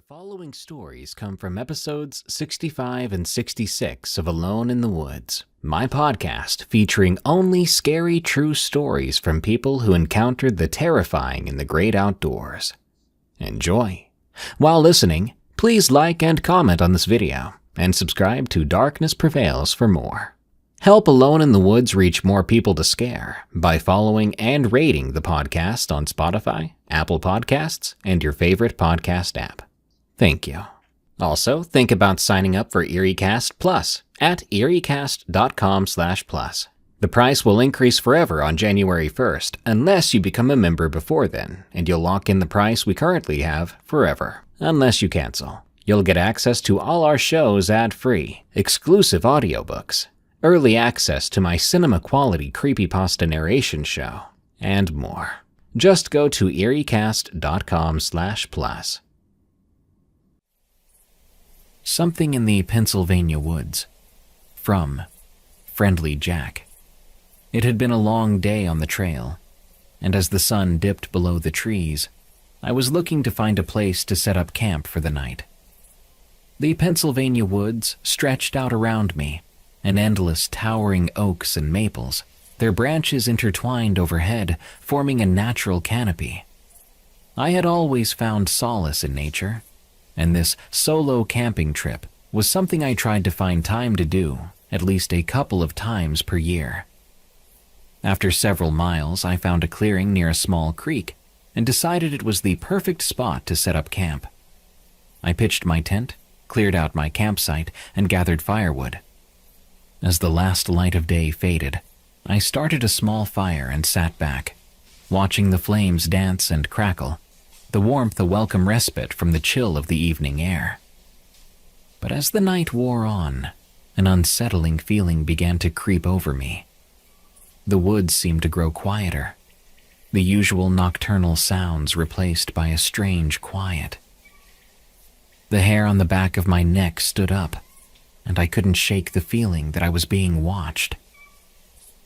following stories come from episodes 65 and 66 of Alone in the Woods, my podcast featuring only scary true stories from people who encountered the terrifying in the great outdoors. Enjoy. While listening, please like and comment on this video, and subscribe to Darkness Prevails for more. Help Alone in the Woods reach more people to scare by following and rating the podcast on Spotify, Apple Podcasts, and your favorite podcast app. Thank you. Also, think about signing up for eeriecast Plus at eeriecast.com/plus. The price will increase forever on January 1st unless you become a member before then, and you'll lock in the price we currently have forever, unless you cancel. You'll get access to all our shows ad-free, exclusive audiobooks, early access to my cinema-quality creepypasta narration show, and more. Just go to eeriecast.com/plus. Something in the Pennsylvania woods. From Friendly Jack. It had been a long day on the trail, and as the sun dipped below the trees, I was looking to find a place to set up camp for the night. The Pennsylvania woods stretched out around me, an endless towering oaks and maples, their branches intertwined overhead, forming a natural canopy. I had always found solace in nature, and this solo camping trip was something I tried to find time to do at least a couple of times per year. After several miles, I found a clearing near a small creek and decided it was the perfect spot to set up camp. I pitched my tent, cleared out my campsite, and gathered firewood. As the last light of day faded, I started a small fire and sat back, watching the flames dance and crackle, the warmth a welcome respite from the chill of the evening air. But as the night wore on, an unsettling feeling began to creep over me. The woods seemed to grow quieter, the usual nocturnal sounds replaced by a strange quiet. The hair on the back of my neck stood up, and I couldn't shake the feeling that I was being watched.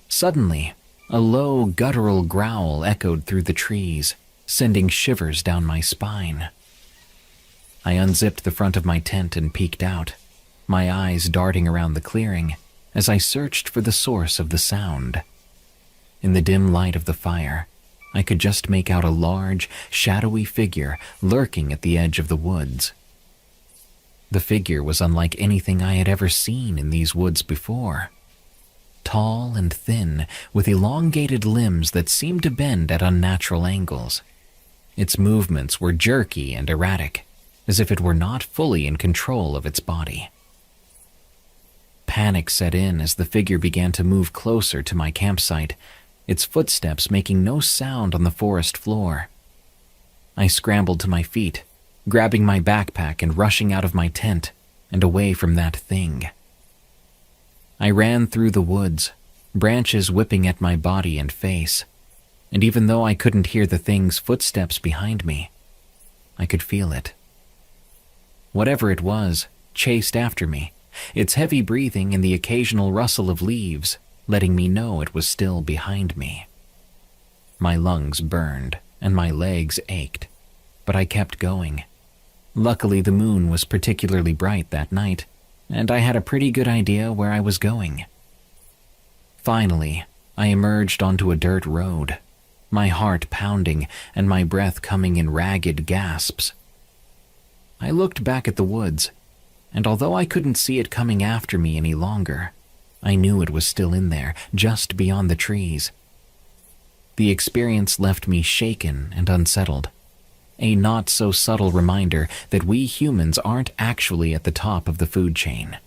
Suddenly, a low, guttural growl echoed through the trees, sending shivers down my spine. I unzipped the front of my tent and peeked out, my eyes darting around the clearing as I searched for the source of the sound. In the dim light of the fire, I could just make out a large, shadowy figure lurking at the edge of the woods. The figure was unlike anything I had ever seen in these woods before. Tall and thin, with elongated limbs that seemed to bend at unnatural angles. Its movements were jerky and erratic, as if it were not fully in control of its body. Panic set in as the figure began to move closer to my campsite, its footsteps making no sound on the forest floor. I scrambled to my feet, grabbing my backpack and rushing out of my tent and away from that thing. I ran through the woods, branches whipping at my body and face, and even though I couldn't hear the thing's footsteps behind me, I could feel it. Whatever it was chased after me, its heavy breathing and the occasional rustle of leaves letting me know it was still behind me. My lungs burned and my legs ached, but I kept going. Luckily, the moon was particularly bright that night, and I had a pretty good idea where I was going. Finally, I emerged onto a dirt road, my heart pounding and my breath coming in ragged gasps. I looked back at the woods, and although I couldn't see it coming after me any longer, I knew it was still in there, just beyond the trees. The experience left me shaken and unsettled, a not-so-subtle reminder that we humans aren't actually at the top of the food chain.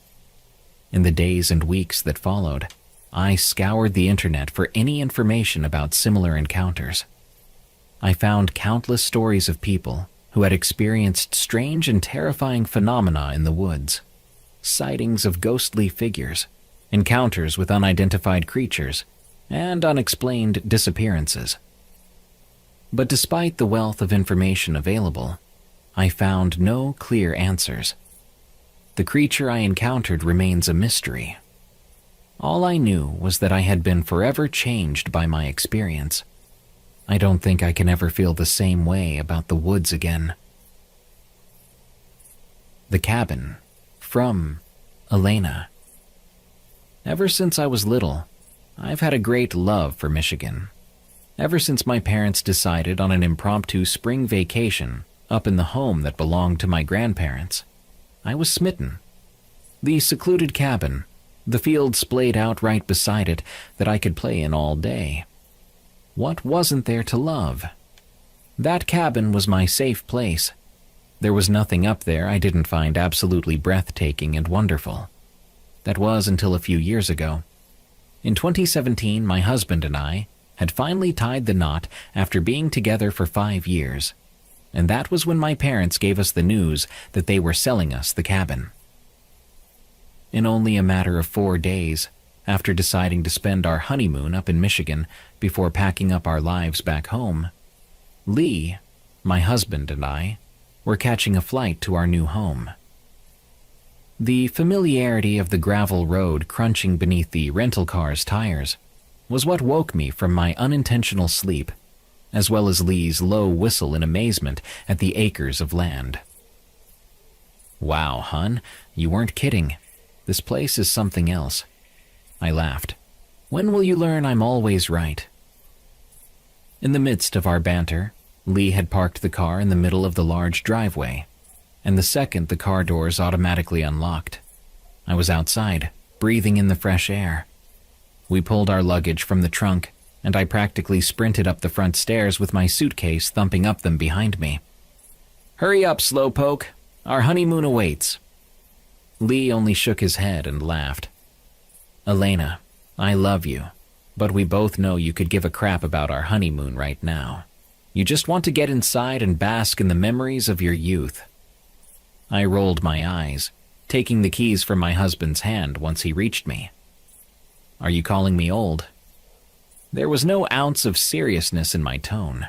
In the days and weeks that followed, I scoured the internet for any information about similar encounters. I found countless stories of people who had experienced strange and terrifying phenomena in the woods, sightings of ghostly figures, encounters with unidentified creatures, and unexplained disappearances. But despite the wealth of information available, I found no clear answers. The creature I encountered remains a mystery. All I knew was that I had been forever changed by my experience. I don't think I can ever feel the same way about the woods again. The Cabin, from Elena. Ever since I was little, I've had a great love for Michigan. Ever since my parents decided on an impromptu spring vacation up in the home that belonged to my grandparents, I was smitten. The secluded cabin, the field splayed out right beside it that I could play in all day. What wasn't there to love? That cabin was my safe place. There was nothing up there I didn't find absolutely breathtaking and wonderful. That was until a few years ago. In 2017, my husband and I had finally tied the knot after being together for 5 years, and that was when my parents gave us the news that they were selling us the cabin. In only a matter of 4 days, after deciding to spend our honeymoon up in Michigan before packing up our lives back home, Lee, my husband, and I were catching a flight to our new home. The familiarity of the gravel road crunching beneath the rental car's tires was what woke me from my unintentional sleep, as well as Lee's low whistle in amazement at the acres of land. "Wow, hun, you weren't kidding. This place is something else." I laughed. "When will you learn I'm always right?" In the midst of our banter, Lee had parked the car in the middle of the large driveway, and the second the car doors automatically unlocked, I was outside, breathing in the fresh air. We pulled our luggage from the trunk, and I practically sprinted up the front stairs with my suitcase thumping up them behind me. "Hurry up, slowpoke. Our honeymoon awaits." Lee only shook his head and laughed. "Elena, I love you, but we both know you could give a crap about our honeymoon right now. You just want to get inside and bask in the memories of your youth." I rolled my eyes, taking the keys from my husband's hand once he reached me. "Are you calling me old?" There was no ounce of seriousness in my tone.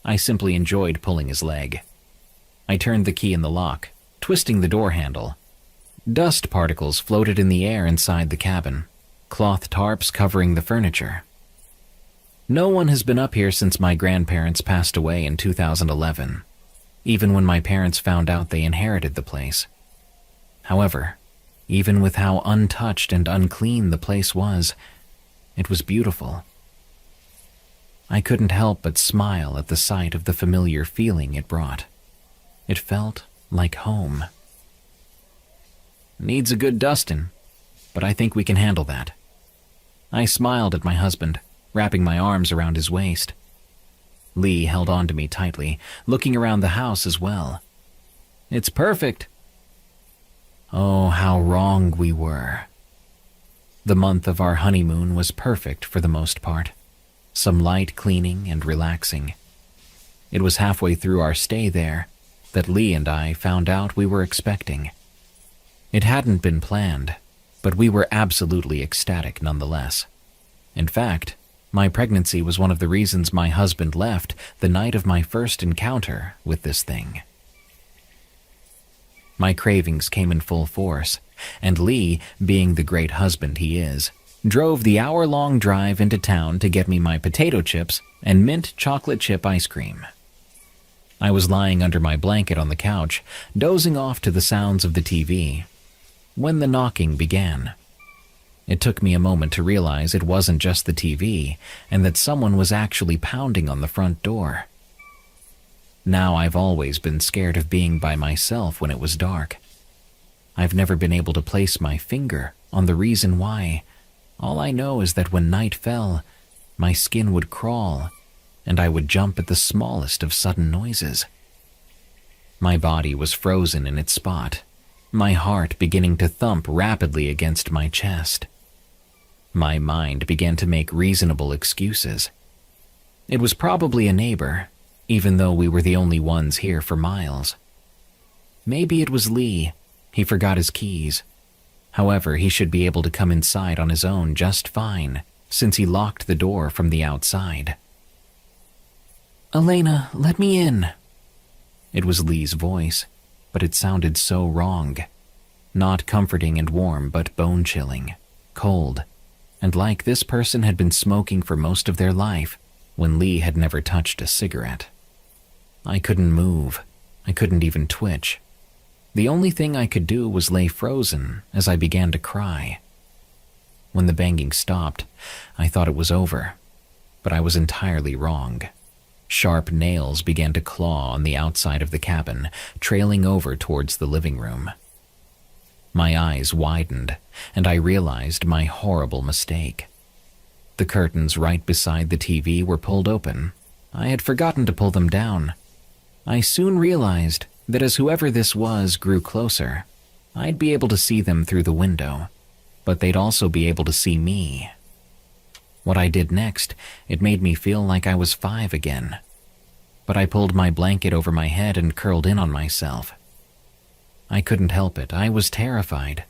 I simply enjoyed pulling his leg. I turned the key in the lock, twisting the door handle. Dust particles floated in the air inside the cabin, cloth tarps covering the furniture. No one has been up here since my grandparents passed away in 2011, even when my parents found out they inherited the place. However, even with how untouched and unclean the place was, it was beautiful. I couldn't help but smile at the sight of the familiar feeling it brought. It felt like home. "Needs a good dusting, but I think we can handle that." I smiled at my husband, wrapping my arms around his waist. Lee held on to me tightly, looking around the house as well. "It's perfect." Oh, how wrong we were. The month of our honeymoon was perfect for the most part. Some light cleaning and relaxing. It was halfway through our stay there that Lee and I found out we were expecting. It hadn't been planned, but we were absolutely ecstatic nonetheless. In fact, my pregnancy was one of the reasons my husband left the night of my first encounter with this thing. My cravings came in full force, and Lee, being the great husband he is, drove the hour-long drive into town to get me my potato chips and mint chocolate chip ice cream. I was lying under my blanket on the couch, dozing off to the sounds of the TV, when the knocking began. It took me a moment to realize it wasn't just the TV, and that someone was actually pounding on the front door. Now I've always been scared of being by myself when it was dark. I've never been able to place my finger on the reason why. All I know is that when night fell, my skin would crawl, and I would jump at the smallest of sudden noises. My body was frozen in its spot, my heart beginning to thump rapidly against my chest. My mind began to make reasonable excuses. It was probably a neighbor, even though we were the only ones here for miles. Maybe it was Lee. He forgot his keys. However, he should be able to come inside on his own just fine, since he locked the door from the outside. "Elena, let me in." It was Lee's voice, but it sounded so wrong. Not comforting and warm, but bone-chilling, cold, and like this person had been smoking for most of their life when Lee had never touched a cigarette. I couldn't move. I couldn't even twitch. The only thing I could do was lay frozen as I began to cry. When the banging stopped, I thought it was over, but I was entirely wrong. Sharp nails began to claw on the outside of the cabin, trailing over towards the living room. My eyes widened, and I realized my horrible mistake. The curtains right beside the TV were pulled open. I had forgotten to pull them down. I soon realized that as whoever this was grew closer, I'd be able to see them through the window, but they'd also be able to see me. What I did next, it made me feel like I was 5 again. But I pulled my blanket over my head and curled in on myself. I couldn't help it. I was terrified.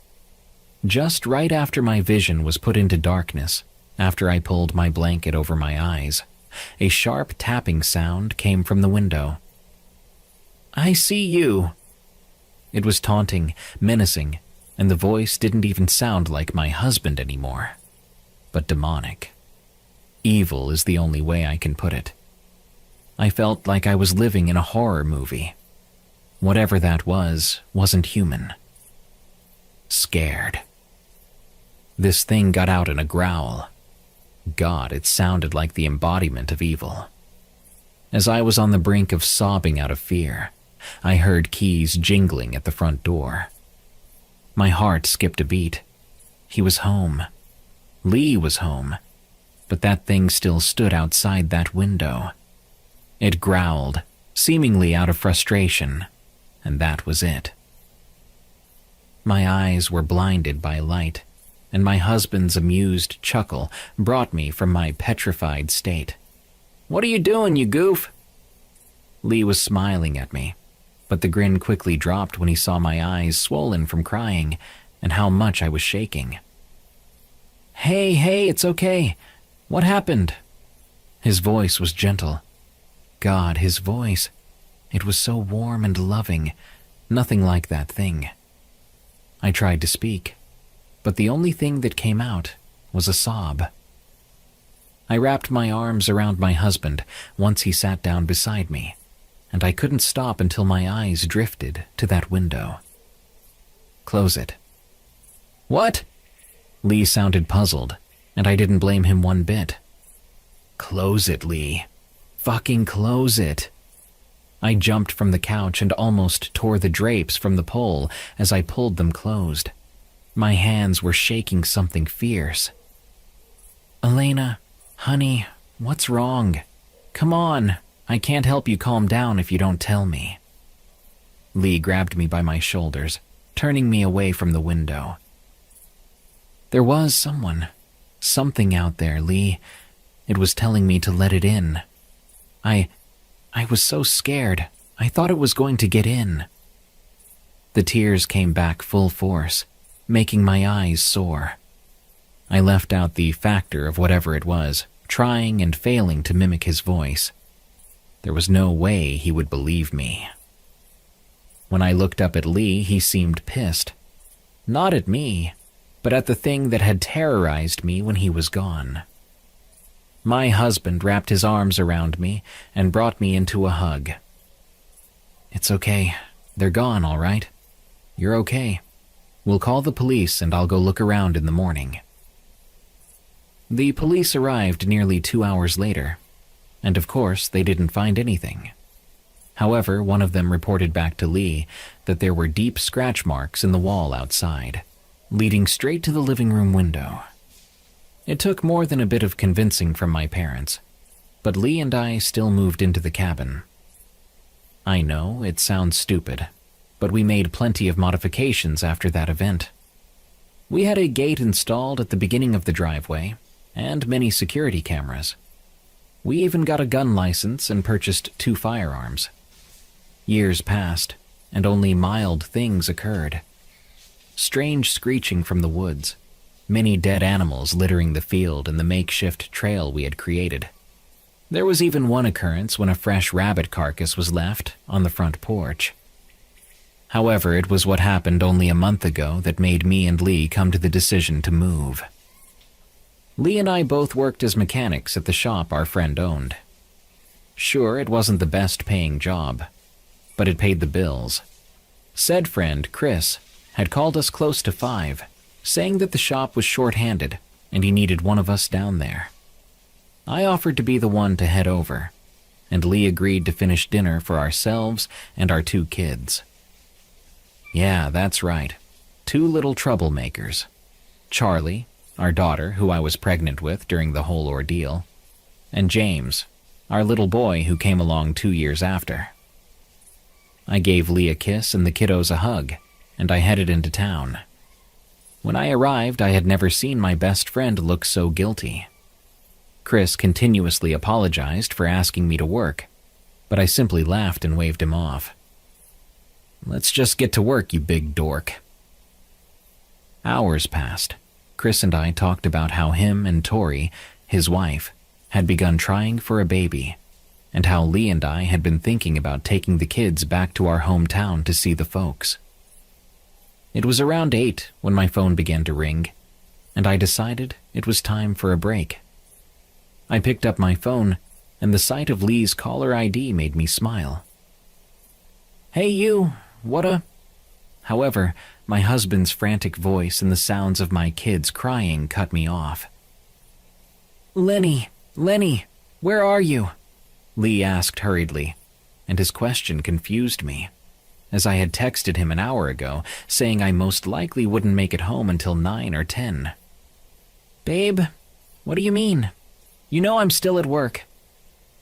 Just right after my vision was put into darkness, after I pulled my blanket over my eyes, a sharp tapping sound came from the window. "I see you." It was taunting, menacing, and the voice didn't even sound like my husband anymore, but demonic. Evil is the only way I can put it. I felt like I was living in a horror movie. Whatever that wasn't human. Scared. This thing got out in a growl. God, it sounded like the embodiment of evil. As I was on the brink of sobbing out of fear, I heard keys jingling at the front door. My heart skipped a beat. He was home. Lee was home. But that thing still stood outside that window. It growled, seemingly out of frustration, and that was it. My eyes were blinded by light, and my husband's amused chuckle brought me from my petrified state. "What are you doing, you goof?" Lee was smiling at me, but the grin quickly dropped when he saw my eyes swollen from crying and how much I was shaking. Hey, it's okay. What happened?" His voice was gentle. God, his voice. It was so warm and loving, nothing like that thing. I tried to speak, but the only thing that came out was a sob. I wrapped my arms around my husband once he sat down beside me, and I couldn't stop until my eyes drifted to that window. "Close it." "What?" Lee sounded puzzled, and I didn't blame him one bit. "Close it, Lee. Fucking close it." I jumped from the couch and almost tore the drapes from the pole as I pulled them closed. My hands were shaking something fierce. "Elena, honey, what's wrong? Come on, I can't help you calm down if you don't tell me." Lee grabbed me by my shoulders, turning me away from the window. "There was something out there, Lee. It was telling me to let it in. I was so scared. I thought it was going to get in." The tears came back full force, making my eyes sore. I left out the factor of whatever it was, trying and failing to mimic his voice. There was no way he would believe me. When I looked up at Lee, he seemed pissed. Not at me, but at the thing that had terrorized me when he was gone. My husband wrapped his arms around me and brought me into a hug. "It's okay. They're gone, all right. You're okay. We'll call the police and I'll go look around in the morning." The police arrived nearly 2 hours later, and of course they didn't find anything. However, one of them reported back to Lee that there were deep scratch marks in the wall outside, leading straight to the living room window. It took more than a bit of convincing from my parents, but Lee and I still moved into the cabin. I know, it sounds stupid, but we made plenty of modifications after that event. We had a gate installed at the beginning of the driveway, and many security cameras. We even got a gun license and purchased 2 firearms. Years passed, and only mild things occurred. Strange screeching from the woods, many dead animals littering the field and the makeshift trail we had created. There was even one occurrence when a fresh rabbit carcass was left on the front porch. However, it was what happened only a month ago that made me and Lee come to the decision to move. Lee and I both worked as mechanics at the shop our friend owned. Sure, it wasn't the best paying job, but it paid the bills. Said friend, Chris, had called us close to 5, saying that the shop was short-handed and he needed one of us down there. I offered to be the one to head over, and Lee agreed to finish dinner for ourselves and our 2 kids. Yeah, that's right. 2 little troublemakers. Charlie, our daughter, who I was pregnant with during the whole ordeal, and James, our little boy who came along 2 years after. I gave Lee a kiss and the kiddos a hug, and I headed into town. When I arrived, I had never seen my best friend look so guilty. Chris continuously apologized for asking me to work, but I simply laughed and waved him off. Let's just get to work, you big dork. Hours passed. Chris and I talked about how him and Tori, his wife, had begun trying for a baby, and how Lee and I had been thinking about taking the kids back to our hometown to see the folks. It was around 8 when my phone began to ring, and I decided it was time for a break. I picked up my phone, and the sight of Lee's caller ID made me smile. Hey you, However, my husband's frantic voice and the sounds of my kids crying cut me off. Lenny, where are you? Lee asked hurriedly, and his question confused me, as I had texted him an hour ago saying I most likely wouldn't make it home until 9 or 10. Babe, what do you mean? You know I'm still at work.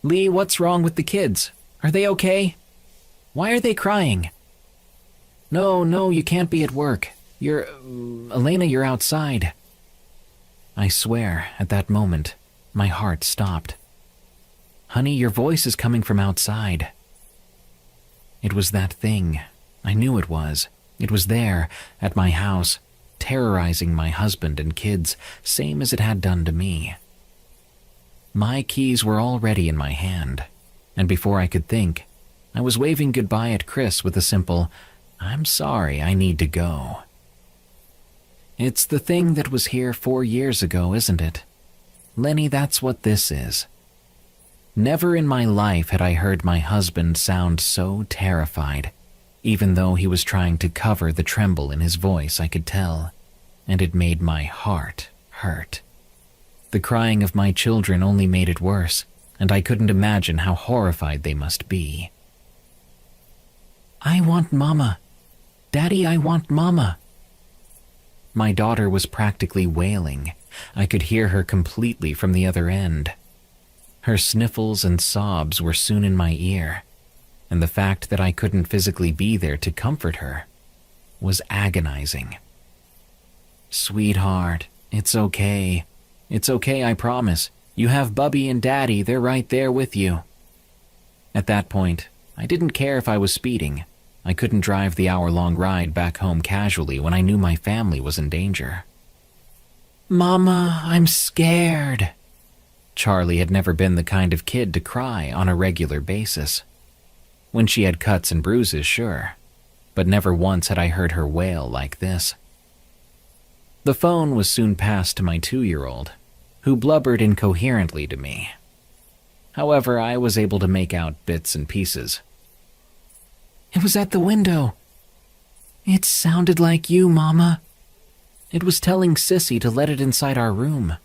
Lee, what's wrong with the kids? Are they okay? Why are they crying? No, you can't be at work. Elena, you're outside. I swear, at that moment, my heart stopped. Honey, your voice is coming from outside. It was that thing. I knew it was. It was there, at my house, terrorizing my husband and kids, same as it had done to me. My keys were already in my hand, and before I could think, I was waving goodbye at Chris with a simple, I'm sorry, I need to go. It's the thing that was here 4 years ago, isn't it? Lenny, that's what this is. Never in my life had I heard my husband sound so terrified. Even though he was trying to cover the tremble in his voice, I could tell, and it made my heart hurt. The crying of my children only made it worse, and I couldn't imagine how horrified they must be. I want Mama. Daddy, I want Mama. My daughter was practically wailing. I could hear her completely from the other end. Her sniffles and sobs were soon in my ear, and the fact that I couldn't physically be there to comfort her was agonizing. Sweetheart, it's okay. It's okay, I promise. You have Bubby and Daddy, they're right there with you. At that point, I didn't care if I was speeding. I couldn't drive the hour-long ride back home casually when I knew my family was in danger. Mama, I'm scared. Charlie had never been the kind of kid to cry on a regular basis. When she had cuts and bruises, sure, but never once had I heard her wail like this. The phone was soon passed to my 2-year-old, who blubbered incoherently to me. However, I was able to make out bits and pieces. It was at the window. It sounded like you, Mama. It was telling Sissy to let it inside our room.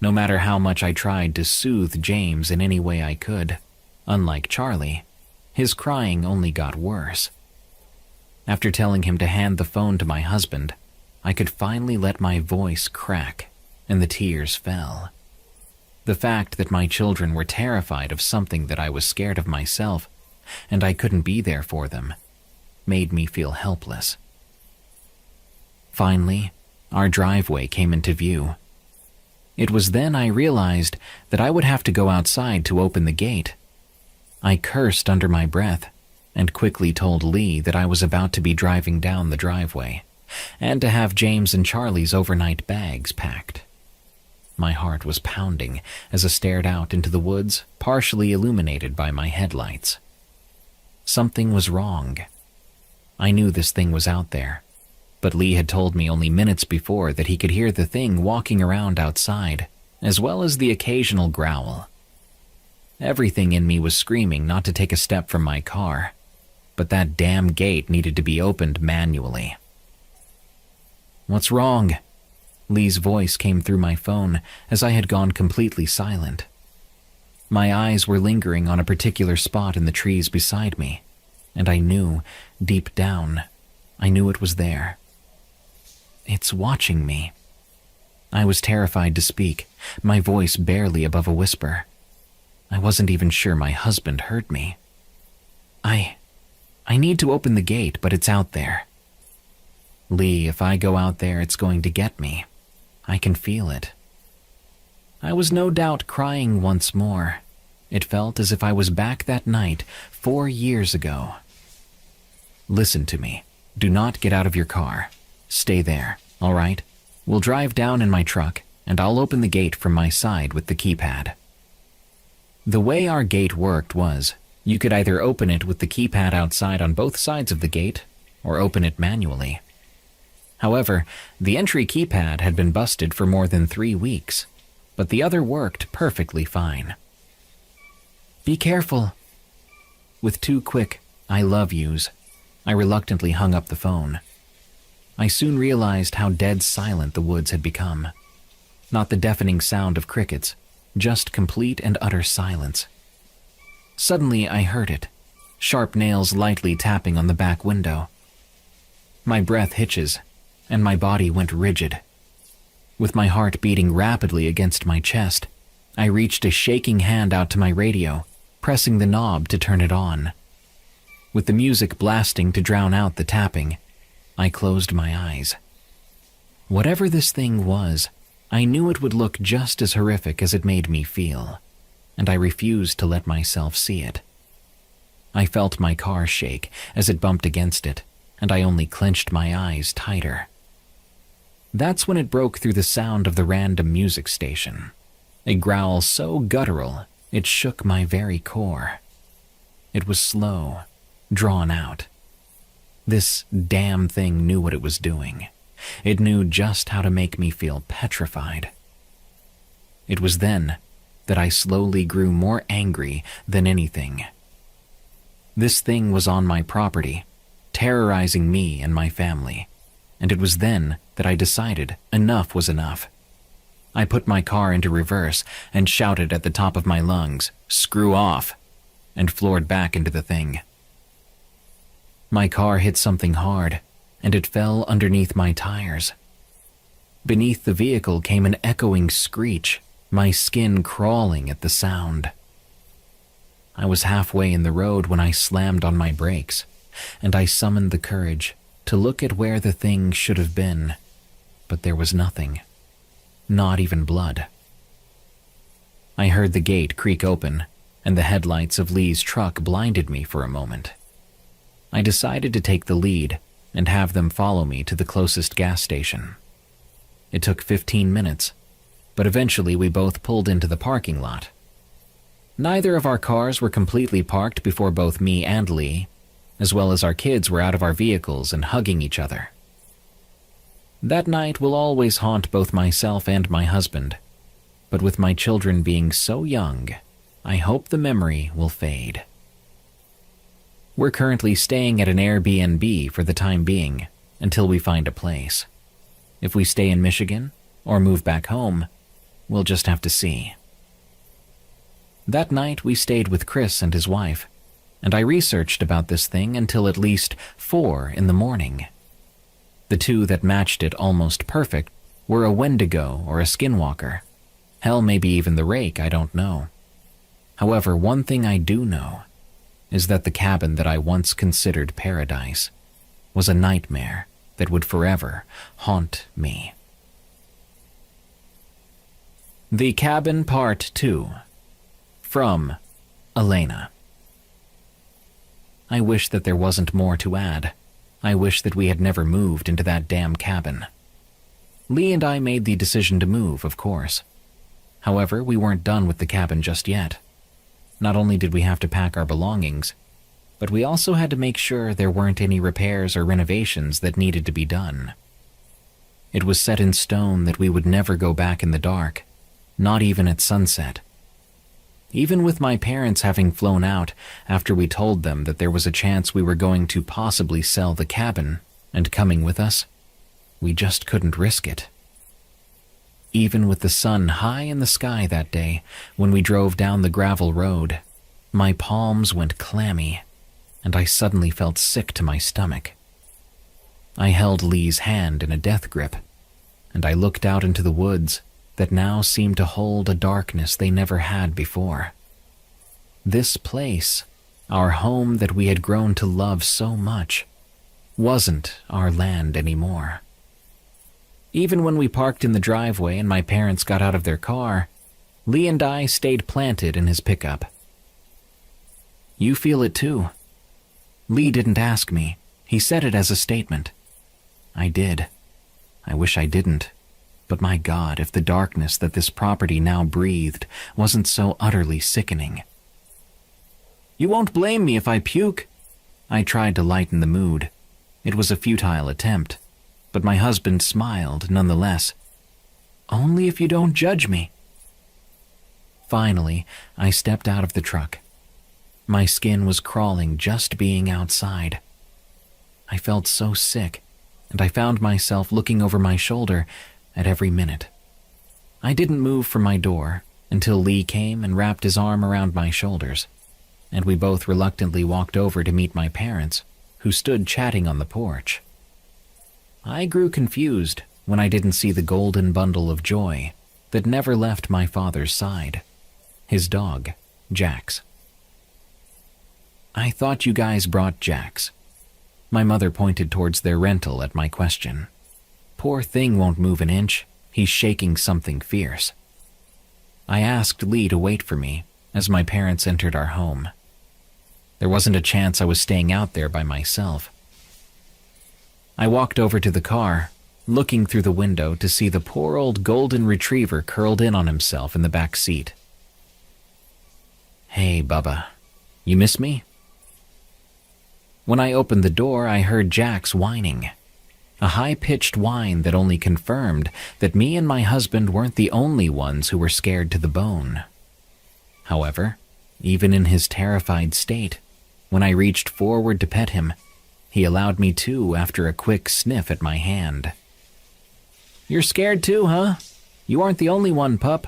No matter how much I tried to soothe James in any way I could, unlike Charlie, his crying only got worse. After telling him to hand the phone to my husband, I could finally let my voice crack, and the tears fell. The fact that my children were terrified of something that I was scared of myself, and I couldn't be there for them, made me feel helpless. Finally, our driveway came into view. It was then I realized that I would have to go outside to open the gate. I cursed under my breath and quickly told Lee that I was about to be driving down the driveway and to have James and Charlie's overnight bags packed. My heart was pounding as I stared out into the woods, partially illuminated by my headlights. Something was wrong. I knew this thing was out there, but Lee had told me only minutes before that he could hear the thing walking around outside, as well as the occasional growl. Everything in me was screaming not to take a step from my car, but that damn gate needed to be opened manually. "What's wrong?" Lee's voice came through my phone as I had gone completely silent. My eyes were lingering on a particular spot in the trees beside me, and I knew, deep down, I knew it was there. "It's watching me." I was terrified to speak, my voice barely above a whisper. I wasn't even sure my husband heard me. I need to open the gate, but it's out there." "Lee, if I go out there, it's going to get me. I can feel it." I was no doubt crying once more. It felt as if I was back that night 4 years ago. "Listen to me. Do not get out of your car. Stay there, all right? We'll drive down in my truck, and I'll open the gate from my side with the keypad." The way our gate worked was, you could either open it with the keypad outside on both sides of the gate, or open it manually. However, the entry keypad had been busted for more than 3 weeks, but the other worked perfectly fine. "Be careful." With 2 quick "I love yous," I reluctantly hung up the phone. I soon realized how dead silent the woods had become. Not the deafening sound of crickets, just complete and utter silence. Suddenly I heard it, sharp nails lightly tapping on the back window. My breath hitches, and my body went rigid. With my heart beating rapidly against my chest, I reached a shaking hand out to my radio, pressing the knob to turn it on. With the music blasting to drown out the tapping, I closed my eyes. Whatever this thing was, I knew it would look just as horrific as it made me feel, and I refused to let myself see it. I felt my car shake as it bumped against it, and I only clenched my eyes tighter. That's when it broke through the sound of the random music station, a growl so guttural it shook my very core. It was slow, drawn out. This damn thing knew what it was doing. It knew just how to make me feel petrified. It was then that I slowly grew more angry than anything. This thing was on my property, terrorizing me and my family, and it was then that I decided enough was enough. I put my car into reverse and shouted at the top of my lungs, "Screw off," and floored back into the thing. My car hit something hard, and it fell underneath my tires. Beneath the vehicle came an echoing screech, my skin crawling at the sound. I was halfway in the road when I slammed on my brakes, and I summoned the courage to look at where the thing should have been, but there was nothing, not even blood. I heard the gate creak open, and the headlights of Lee's truck blinded me for a moment. I decided to take the lead and have them follow me to the closest gas station. It took 15 minutes, but eventually we both pulled into the parking lot. Neither of our cars were completely parked before both me and Lee, as well as our kids were out of our vehicles and hugging each other. That night will always haunt both myself and my husband, but with my children being so young, I hope the memory will fade. We're currently staying at an Airbnb for the time being, until we find a place. If we stay in Michigan, or move back home, we'll just have to see. That night we stayed with Chris and his wife, and I researched about this thing until at least 4 in the morning. The 2 that matched it almost perfect were a Wendigo or a skinwalker. Hell, maybe even the rake, I don't know. However, one thing I do know is that the cabin that I once considered paradise was a nightmare that would forever haunt me. The Cabin Part 2. From Elena. I wish that there wasn't more to add. I wish that we had never moved into that damn cabin. Lee and I made the decision to move, of course. However, we weren't done with the cabin just yet. Not only did we have to pack our belongings, but we also had to make sure there weren't any repairs or renovations that needed to be done. It was set in stone that we would never go back in the dark, not even at sunset. Even with my parents having flown out after we told them that there was a chance we were going to possibly sell the cabin and coming with us, we just couldn't risk it. Even with the sun high in the sky that day, when we drove down the gravel road, my palms went clammy, and I suddenly felt sick to my stomach. I held Lee's hand in a death grip, and I looked out into the woods that now seemed to hold a darkness they never had before. This place, our home that we had grown to love so much, wasn't our land anymore. Even when we parked in the driveway and my parents got out of their car, Lee and I stayed planted in his pickup. "You feel it too?" Lee didn't ask me. He said it as a statement. I did. I wish I didn't. But my God, if the darkness that this property now breathed wasn't so utterly sickening. "You won't blame me if I puke." I tried to lighten the mood. It was a futile attempt, but my husband smiled nonetheless. "Only if you don't judge me." Finally, I stepped out of the truck. My skin was crawling just being outside. I felt so sick, and I found myself looking over my shoulder at every minute. I didn't move from my door until Lee came and wrapped his arm around my shoulders, and we both reluctantly walked over to meet my parents, who stood chatting on the porch. I grew confused when I didn't see the golden bundle of joy that never left my father's side, his dog, Jax. "I thought you guys brought Jax." My mother pointed towards their rental at my question. "Poor thing won't move an inch. He's shaking something fierce." I asked Lee to wait for me as my parents entered our home. There wasn't a chance I was staying out there by myself. I walked over to the car, looking through the window to see the poor old golden retriever curled in on himself in the back seat. "Hey, Bubba, you miss me?" When I opened the door, I heard Jax whining. A high-pitched whine that only confirmed that me and my husband weren't the only ones who were scared to the bone. However, even in his terrified state, when I reached forward to pet him, he allowed me to after a quick sniff at my hand. "You're scared too, huh? You aren't the only one, pup."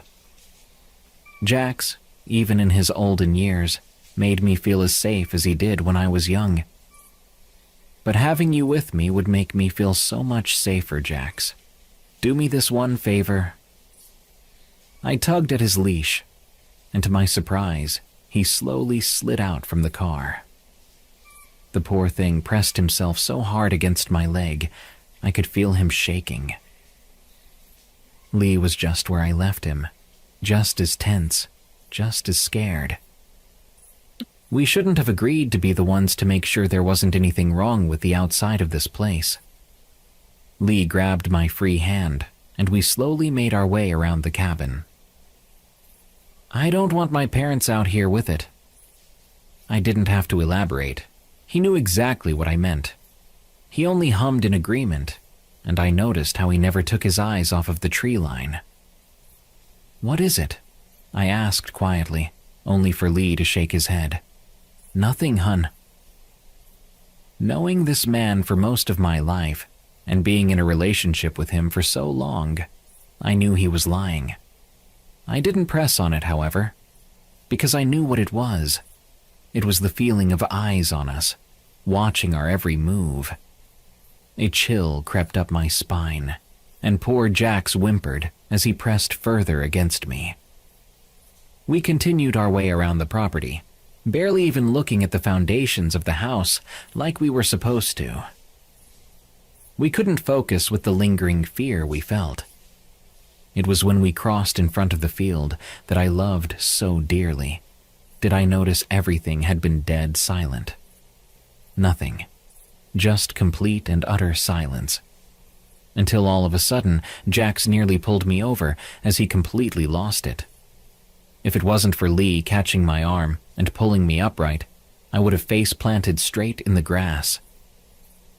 Jax, even in his olden years, made me feel as safe as he did when I was young. "But having you with me would make me feel so much safer, Jax. Do me this one favor." I tugged at his leash, and to my surprise, he slowly slid out from the car. The poor thing pressed himself so hard against my leg, I could feel him shaking. Lee was just where I left him, just as tense, just as scared. We shouldn't have agreed to be the ones to make sure there wasn't anything wrong with the outside of this place. Lee grabbed my free hand, and we slowly made our way around the cabin. "I don't want my parents out here with it." I didn't have to elaborate. He knew exactly what I meant. He only hummed in agreement, and I noticed how he never took his eyes off of the tree line. "What is it?" I asked quietly, only for Lee to shake his head. "Nothing, hun." Knowing this man for most of my life, and being in a relationship with him for so long, I knew he was lying. I didn't press on it, however, because I knew what it was. It was the feeling of eyes on us, watching our every move. A chill crept up my spine, and poor Jax whimpered as he pressed further against me. We continued our way around the property, barely even looking at the foundations of the house like we were supposed to. We couldn't focus with the lingering fear we felt. It was when we crossed in front of the field that I loved so dearly did I notice everything had been dead silent. Nothing. Just complete and utter silence. Until all of a sudden, Jax nearly pulled me over as he completely lost it. If it wasn't for Lee catching my arm and pulling me upright, I would have face-planted straight in the grass.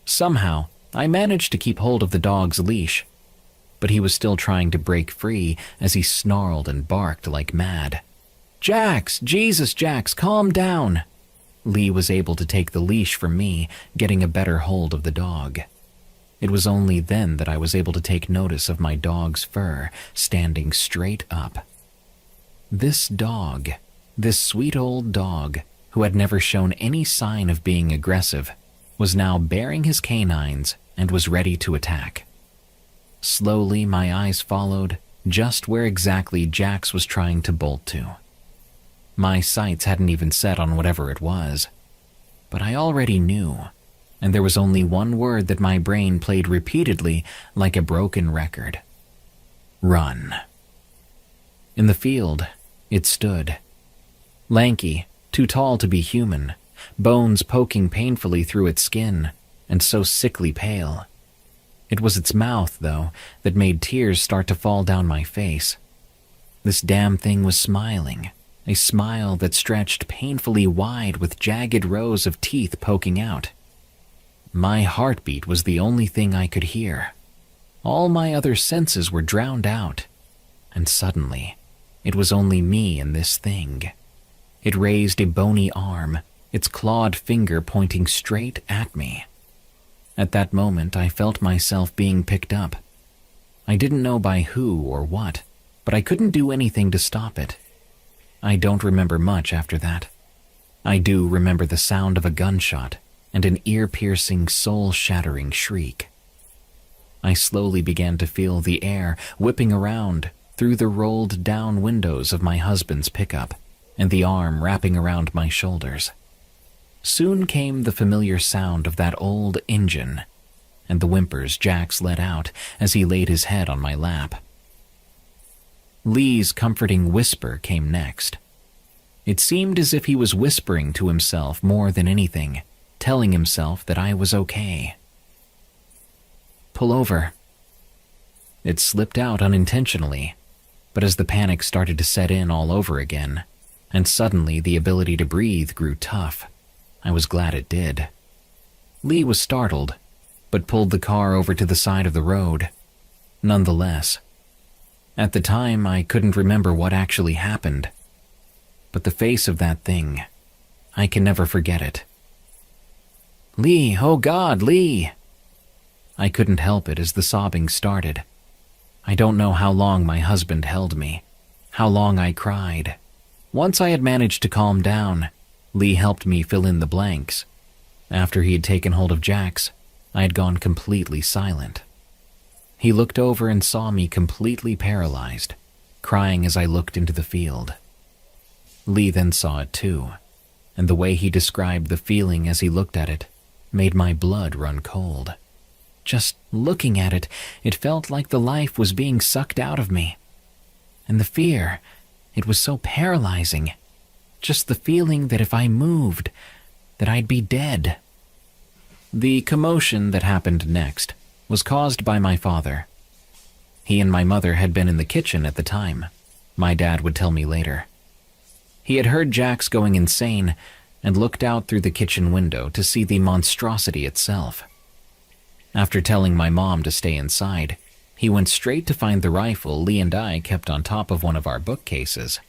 Somehow, I managed to keep hold of the dog's leash, but he was still trying to break free as he snarled and barked like mad, "Jax! Jesus, Jax, calm down!" Lee was able to take the leash from me, getting a better hold of the dog. It was only then that I was able to take notice of my dog's fur standing straight up. This dog, this sweet old dog, who had never shown any sign of being aggressive, was now baring his canines and was ready to attack. Slowly, my eyes followed just where exactly Jax was trying to bolt to. My sights hadn't even set on whatever it was, but I already knew, and there was only one word that my brain played repeatedly like a broken record. Run. In the field, it stood. Lanky, too tall to be human, bones poking painfully through its skin, and so sickly pale. It was its mouth, though, that made tears start to fall down my face. This damn thing was smiling, a smile that stretched painfully wide with jagged rows of teeth poking out. My heartbeat was the only thing I could hear. All my other senses were drowned out, and suddenly, it was only me and this thing. It raised a bony arm, its clawed finger pointing straight at me. At that moment, I felt myself being picked up. I didn't know by who or what, but I couldn't do anything to stop it. I don't remember much after that. I do remember the sound of a gunshot and an ear-piercing, soul-shattering shriek. I slowly began to feel the air whipping around through the rolled-down windows of my husband's pickup and the arm wrapping around my shoulders. Soon came the familiar sound of that old engine and the whimpers Jax let out as he laid his head on my lap. Lee's comforting whisper came next. It seemed as if he was whispering to himself more than anything, telling himself that I was okay. "Pull over." It slipped out unintentionally, but as the panic started to set in all over again, and suddenly the ability to breathe grew tough, I was glad it did. Lee was startled, but pulled the car over to the side of the road. Nonetheless, at the time I couldn't remember what actually happened, but the face of that thing, I can never forget it. "Lee, oh God, Lee!" I couldn't help it as the sobbing started. I don't know how long my husband held me, how long I cried. Once I had managed to calm down, Lee helped me fill in the blanks. After he had taken hold of Jax, I had gone completely silent. He looked over and saw me completely paralyzed, crying as I looked into the field. Lee then saw it too, and the way he described the feeling as he looked at it made my blood run cold. Just looking at it, it felt like the life was being sucked out of me. And the fear, it was so paralyzing. Just the feeling that if I moved, that I'd be dead. The commotion that happened next was caused by my father. He and my mother had been in the kitchen at the time, my dad would tell me later. He had heard Jax going insane and looked out through the kitchen window to see the monstrosity itself. After telling my mom to stay inside, he went straight to find the rifle Lee and I kept on top of one of our bookcases.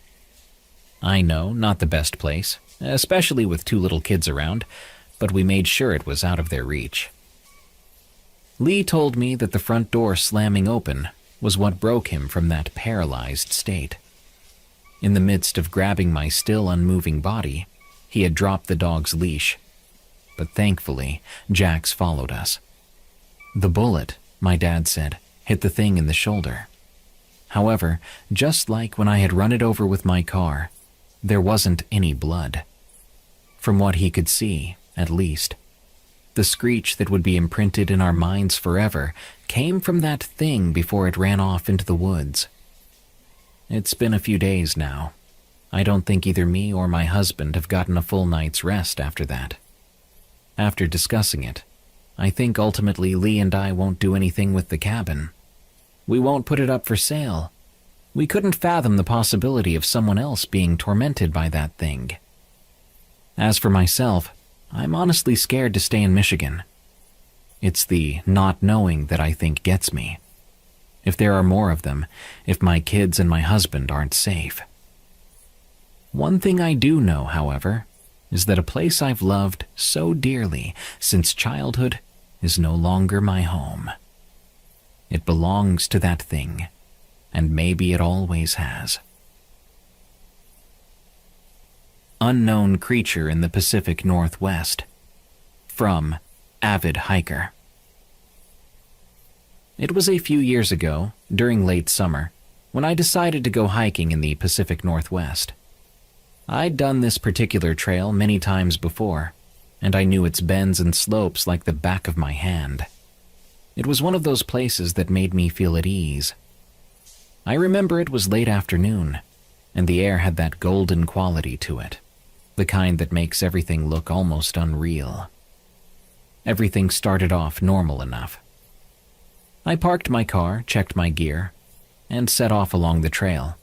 I know, not the best place, especially with two little kids around, but we made sure it was out of their reach. Lee told me that the front door slamming open was what broke him from that paralyzed state. In the midst of grabbing my still unmoving body, he had dropped the dog's leash, but thankfully, Jax followed us. The bullet, my dad said, hit the thing in the shoulder. However, just like when I had run it over with my car, there wasn't any blood. From what he could see, at least. The screech that would be imprinted in our minds forever came from that thing before it ran off into the woods. It's been a few days now. I don't think either me or my husband have gotten a full night's rest after that. After discussing it, I think ultimately Lee and I won't do anything with the cabin. We won't put it up for sale. We couldn't fathom the possibility of someone else being tormented by that thing. As for myself, I'm honestly scared to stay in Michigan. It's the not knowing that I think gets me. If there are more of them, if my kids and my husband aren't safe. One thing I do know, however, is that a place I've loved so dearly since childhood is no longer my home. It belongs to that thing, and maybe it always has. Unknown creature in the Pacific Northwest. From Avid Hiker. It was a few years ago, during late summer, when I decided to go hiking in the Pacific Northwest. I'd done this particular trail many times before, and I knew its bends and slopes like the back of my hand. It was one of those places that made me feel at ease. I remember it was late afternoon, and the air had that golden quality to it, the kind that makes everything look almost unreal. Everything started off normal enough. I parked my car, checked my gear, and set off along the trail.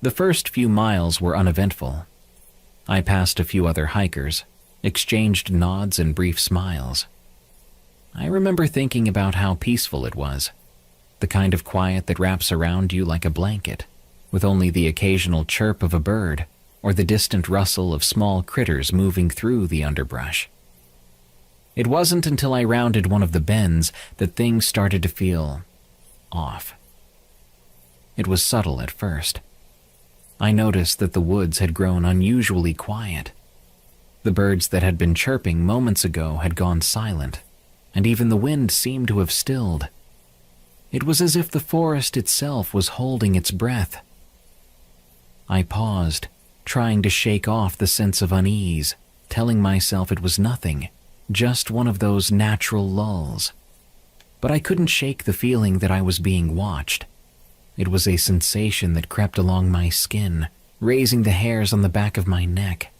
The first few miles were uneventful. I passed a few other hikers, exchanged nods and brief smiles. I remember thinking about how peaceful it was, the kind of quiet that wraps around you like a blanket, with only the occasional chirp of a bird or the distant rustle of small critters moving through the underbrush. It wasn't until I rounded one of the bends that things started to feel off. It was subtle at first. I noticed that the woods had grown unusually quiet. The birds that had been chirping moments ago had gone silent, and even the wind seemed to have stilled. It was as if the forest itself was holding its breath. I paused, trying to shake off the sense of unease, telling myself it was nothing, just one of those natural lulls. But I couldn't shake the feeling that I was being watched. It was a sensation that crept along my skin, raising the hairs on the back of my neck.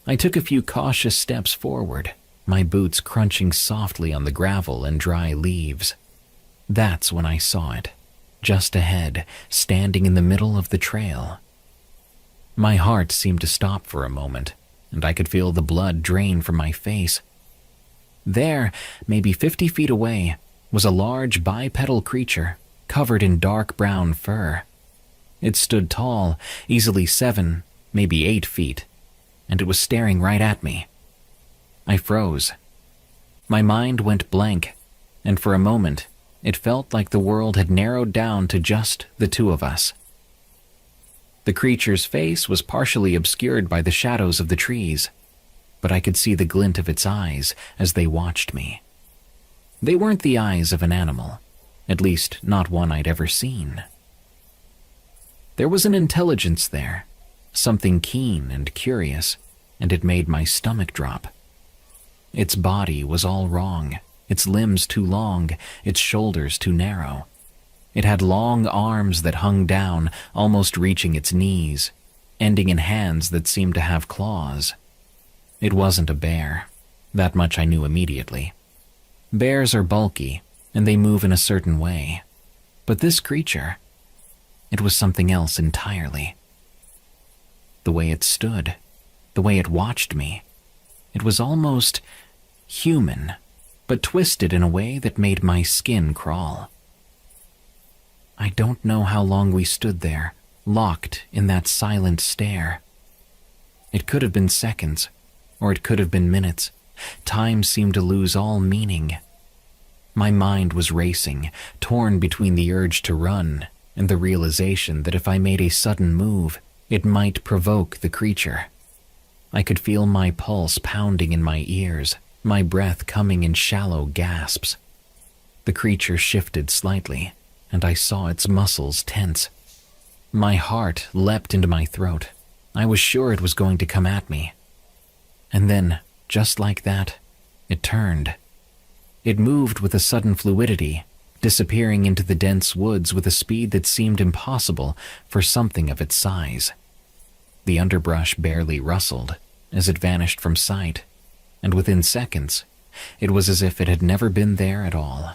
I took a few cautious steps forward, my boots crunching softly on the gravel and dry leaves. That's when I saw it, just ahead, standing in the middle of the trail. My heart seemed to stop for a moment, and I could feel the blood drain from my face. There, maybe 50 feet away, was a large bipedal creature, covered in dark brown fur. It stood tall, easily 7, maybe 8 feet, and it was staring right at me. I froze. My mind went blank, and for a moment, it felt like the world had narrowed down to just the two of us. The creature's face was partially obscured by the shadows of the trees, but I could see the glint of its eyes as they watched me. They weren't the eyes of an animal, at least not one I'd ever seen. There was an intelligence there, something keen and curious, and it made my stomach drop. Its body was all wrong, its limbs too long, its shoulders too narrow. It had long arms that hung down, almost reaching its knees, ending in hands that seemed to have claws. It wasn't a bear. That much I knew immediately. Bears are bulky, and they move in a certain way. But this creature, it was something else entirely. The way it stood, the way it watched me, it was almost human, but twisted in a way that made my skin crawl. I don't know how long we stood there, locked in that silent stare. It could have been seconds, or it could have been minutes. Time seemed to lose all meaning. My mind was racing, torn between the urge to run and the realization that if I made a sudden move, it might provoke the creature. I could feel my pulse pounding in my ears, my breath coming in shallow gasps. The creature shifted slightly, and I saw its muscles tense. My heart leapt into my throat. I was sure it was going to come at me. And then, just like that, it turned. It moved with a sudden fluidity, disappearing into the dense woods with a speed that seemed impossible for something of its size. The underbrush barely rustled as it vanished from sight, and within seconds, it was as if it had never been there at all.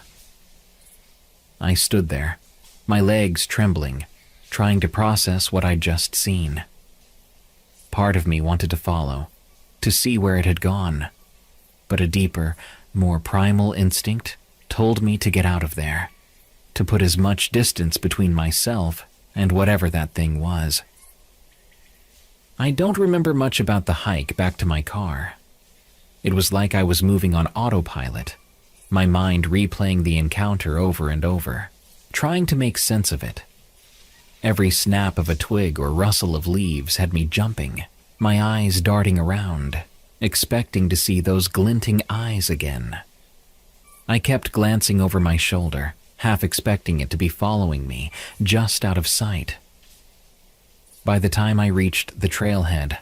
I stood there, my legs trembling, trying to process what I'd just seen. Part of me wanted to follow, to see where it had gone, but a deeper, more primal instinct told me to get out of there, to put as much distance between myself and whatever that thing was. I don't remember much about the hike back to my car. It was like I was moving on autopilot, my mind replaying the encounter over and over, trying to make sense of it. Every snap of a twig or rustle of leaves had me jumping, my eyes darting around, expecting to see those glinting eyes again. I kept glancing over my shoulder, half expecting it to be following me, just out of sight. By the time I reached the trailhead,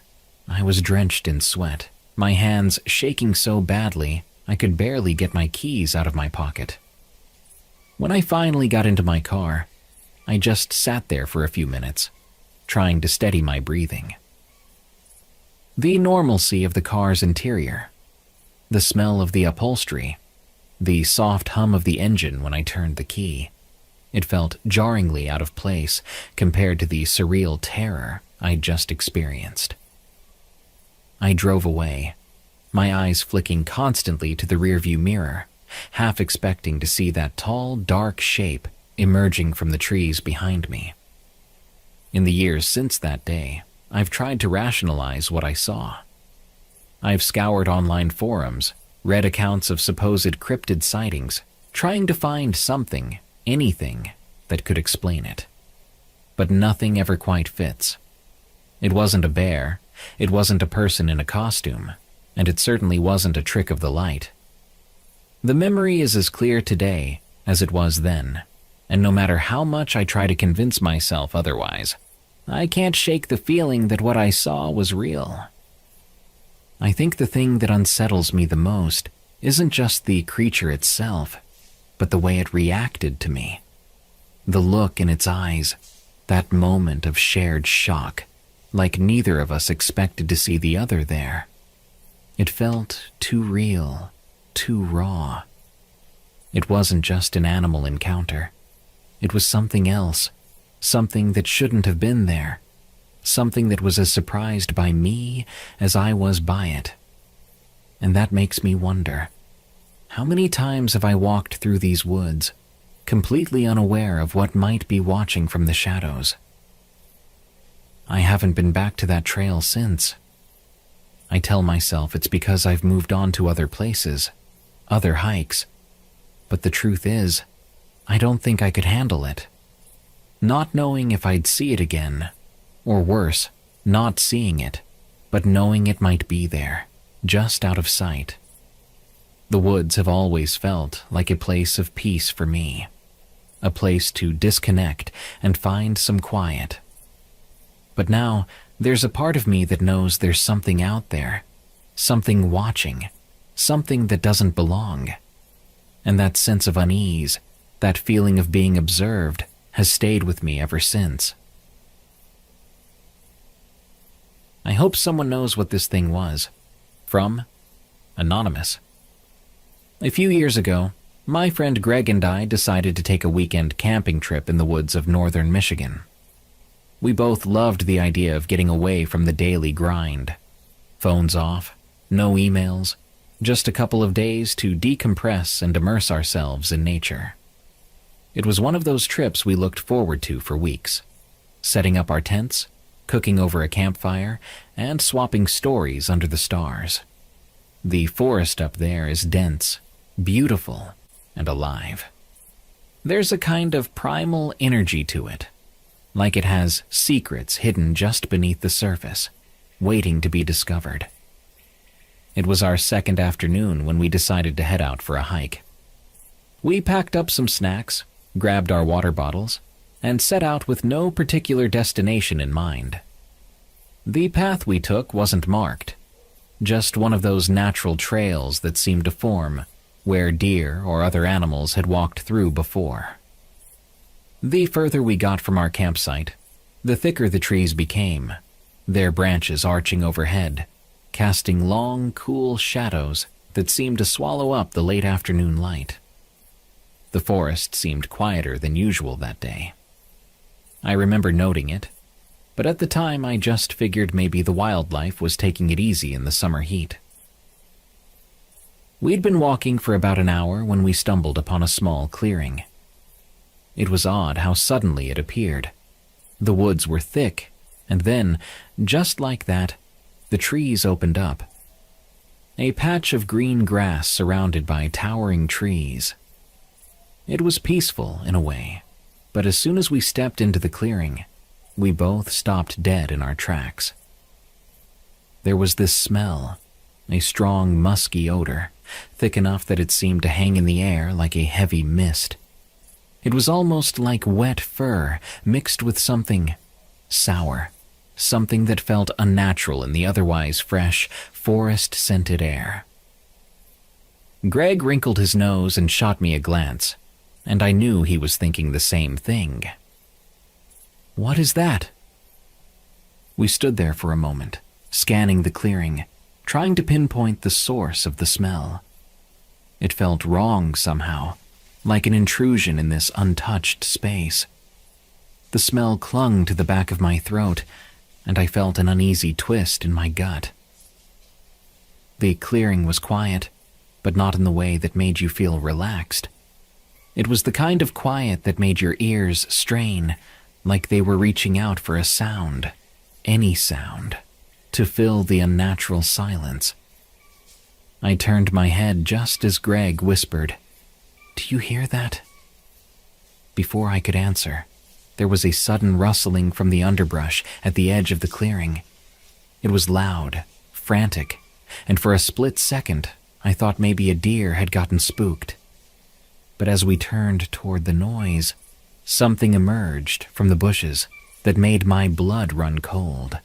I was drenched in sweat, my hands shaking so badly I could barely get my keys out of my pocket. When I finally got into my car, I just sat there for a few minutes, trying to steady my breathing. The normalcy of the car's interior, the smell of the upholstery, the soft hum of the engine when I turned the key. It felt jarringly out of place compared to the surreal terror I'd just experienced. I drove away, my eyes flicking constantly to the rearview mirror, half expecting to see that tall, dark shape emerging from the trees behind me. In the years since that day, I've tried to rationalize what I saw. I've scoured online forums, read accounts of supposed cryptid sightings, trying to find something, anything, that could explain it. But nothing ever quite fits. It wasn't a bear, it wasn't a person in a costume, and it certainly wasn't a trick of the light. The memory is as clear today as it was then, and no matter how much I try to convince myself otherwise, I can't shake the feeling that what I saw was real. I think the thing that unsettles me the most isn't just the creature itself, but the way it reacted to me. The look in its eyes, that moment of shared shock, like neither of us expected to see the other there. It felt too real, too raw. It wasn't just an animal encounter. It was something else, something that shouldn't have been there, something that was as surprised by me as I was by it. And that makes me wonder, how many times have I walked through these woods, completely unaware of what might be watching from the shadows? I haven't been back to that trail since. I tell myself it's because I've moved on to other places, other hikes. But the truth is, I don't think I could handle it. Not knowing if I'd see it again, or worse, not seeing it, but knowing it might be there, just out of sight. The woods have always felt like a place of peace for me, a place to disconnect and find some quiet. But now, there's a part of me that knows there's something out there, something watching, something that doesn't belong. And that sense of unease, that feeling of being observed, has stayed with me ever since. I hope someone knows what this thing was. From Anonymous. A few years ago, my friend Greg and I decided to take a weekend camping trip in the woods of northern Michigan. We both loved the idea of getting away from the daily grind. Phones off, no emails, just a couple of days to decompress and immerse ourselves in nature. It was one of those trips we looked forward to for weeks, setting up our tents, cooking over a campfire, and swapping stories under the stars. The forest up there is dense, beautiful, and alive. There's a kind of primal energy to it, like it has secrets hidden just beneath the surface, waiting to be discovered. It was our second afternoon when we decided to head out for a hike. We packed up some snacks, grabbed our water bottles, and set out with no particular destination in mind. The path we took wasn't marked, just one of those natural trails that seemed to form where deer or other animals had walked through before. The further we got from our campsite, the thicker the trees became, their branches arching overhead, casting long, cool shadows that seemed to swallow up the late afternoon light. The forest seemed quieter than usual that day. I remember noting it, but at the time I just figured maybe the wildlife was taking it easy in the summer heat. We'd been walking for about an hour when we stumbled upon a small clearing. It was odd how suddenly it appeared. The woods were thick, And then, just like that, the trees opened up. A patch of green grass surrounded by towering trees. It was peaceful in a way, but as soon as we stepped into the clearing, we both stopped dead in our tracks. There was this smell, a strong, musky odor, thick enough that it seemed to hang in the air like a heavy mist. It was almost like wet fur mixed with something sour, something that felt unnatural in the otherwise fresh, forest-scented air. Greg wrinkled his nose and shot me a glance, and I knew he was thinking the same thing. "What is that?" We stood there for a moment, scanning the clearing, trying to pinpoint the source of the smell. It felt wrong somehow, like an intrusion in this untouched space. The smell clung to the back of my throat, and I felt an uneasy twist in my gut. The clearing was quiet, but not in the way that made you feel relaxed. It was the kind of quiet that made your ears strain, like they were reaching out for a sound, any sound, to fill the unnatural silence. I turned my head just as Greg whispered, "Do you hear that?" Before I could answer, there was a sudden rustling from the underbrush at the edge of the clearing. It was loud, frantic, and for a split second, I thought maybe a deer had gotten spooked. But as we turned toward the noise, something emerged from the bushes that made my blood run cold.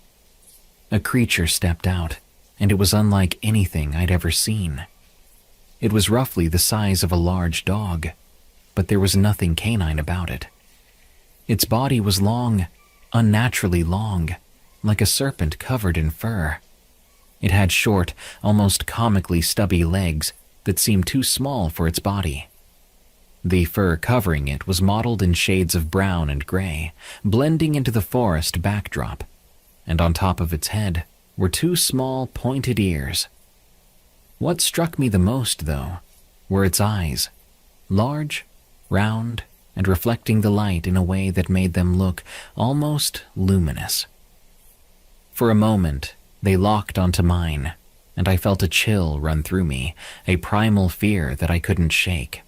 A creature stepped out, and it was unlike anything I'd ever seen. It was roughly the size of a large dog, but there was nothing canine about it. Its body was long, unnaturally long, like a serpent covered in fur. It had short, almost comically stubby legs that seemed too small for its body. The fur covering it was mottled in shades of brown and gray, blending into the forest backdrop, and on top of its head were two small, pointed ears. What struck me the most, though, were its eyes, large, round, and reflecting the light in a way that made them look almost luminous. For a moment, they locked onto mine, and I felt a chill run through me, a primal fear that I couldn't shake.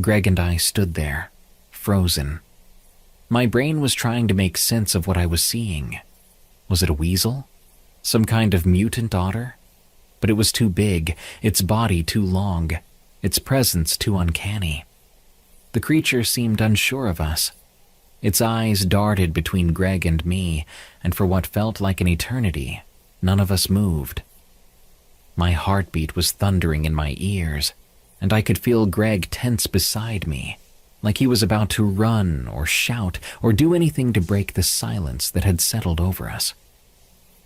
Greg and I stood there, frozen. My brain was trying to make sense of what I was seeing. Was it a weasel? Some kind of mutant otter? But it was too big, its body too long, its presence too uncanny. The creature seemed unsure of us. Its eyes darted between Greg and me, and for what felt like an eternity, none of us moved. My heartbeat was thundering in my ears, and I could feel Greg tense beside me, like he was about to run or shout or do anything to break the silence that had settled over us.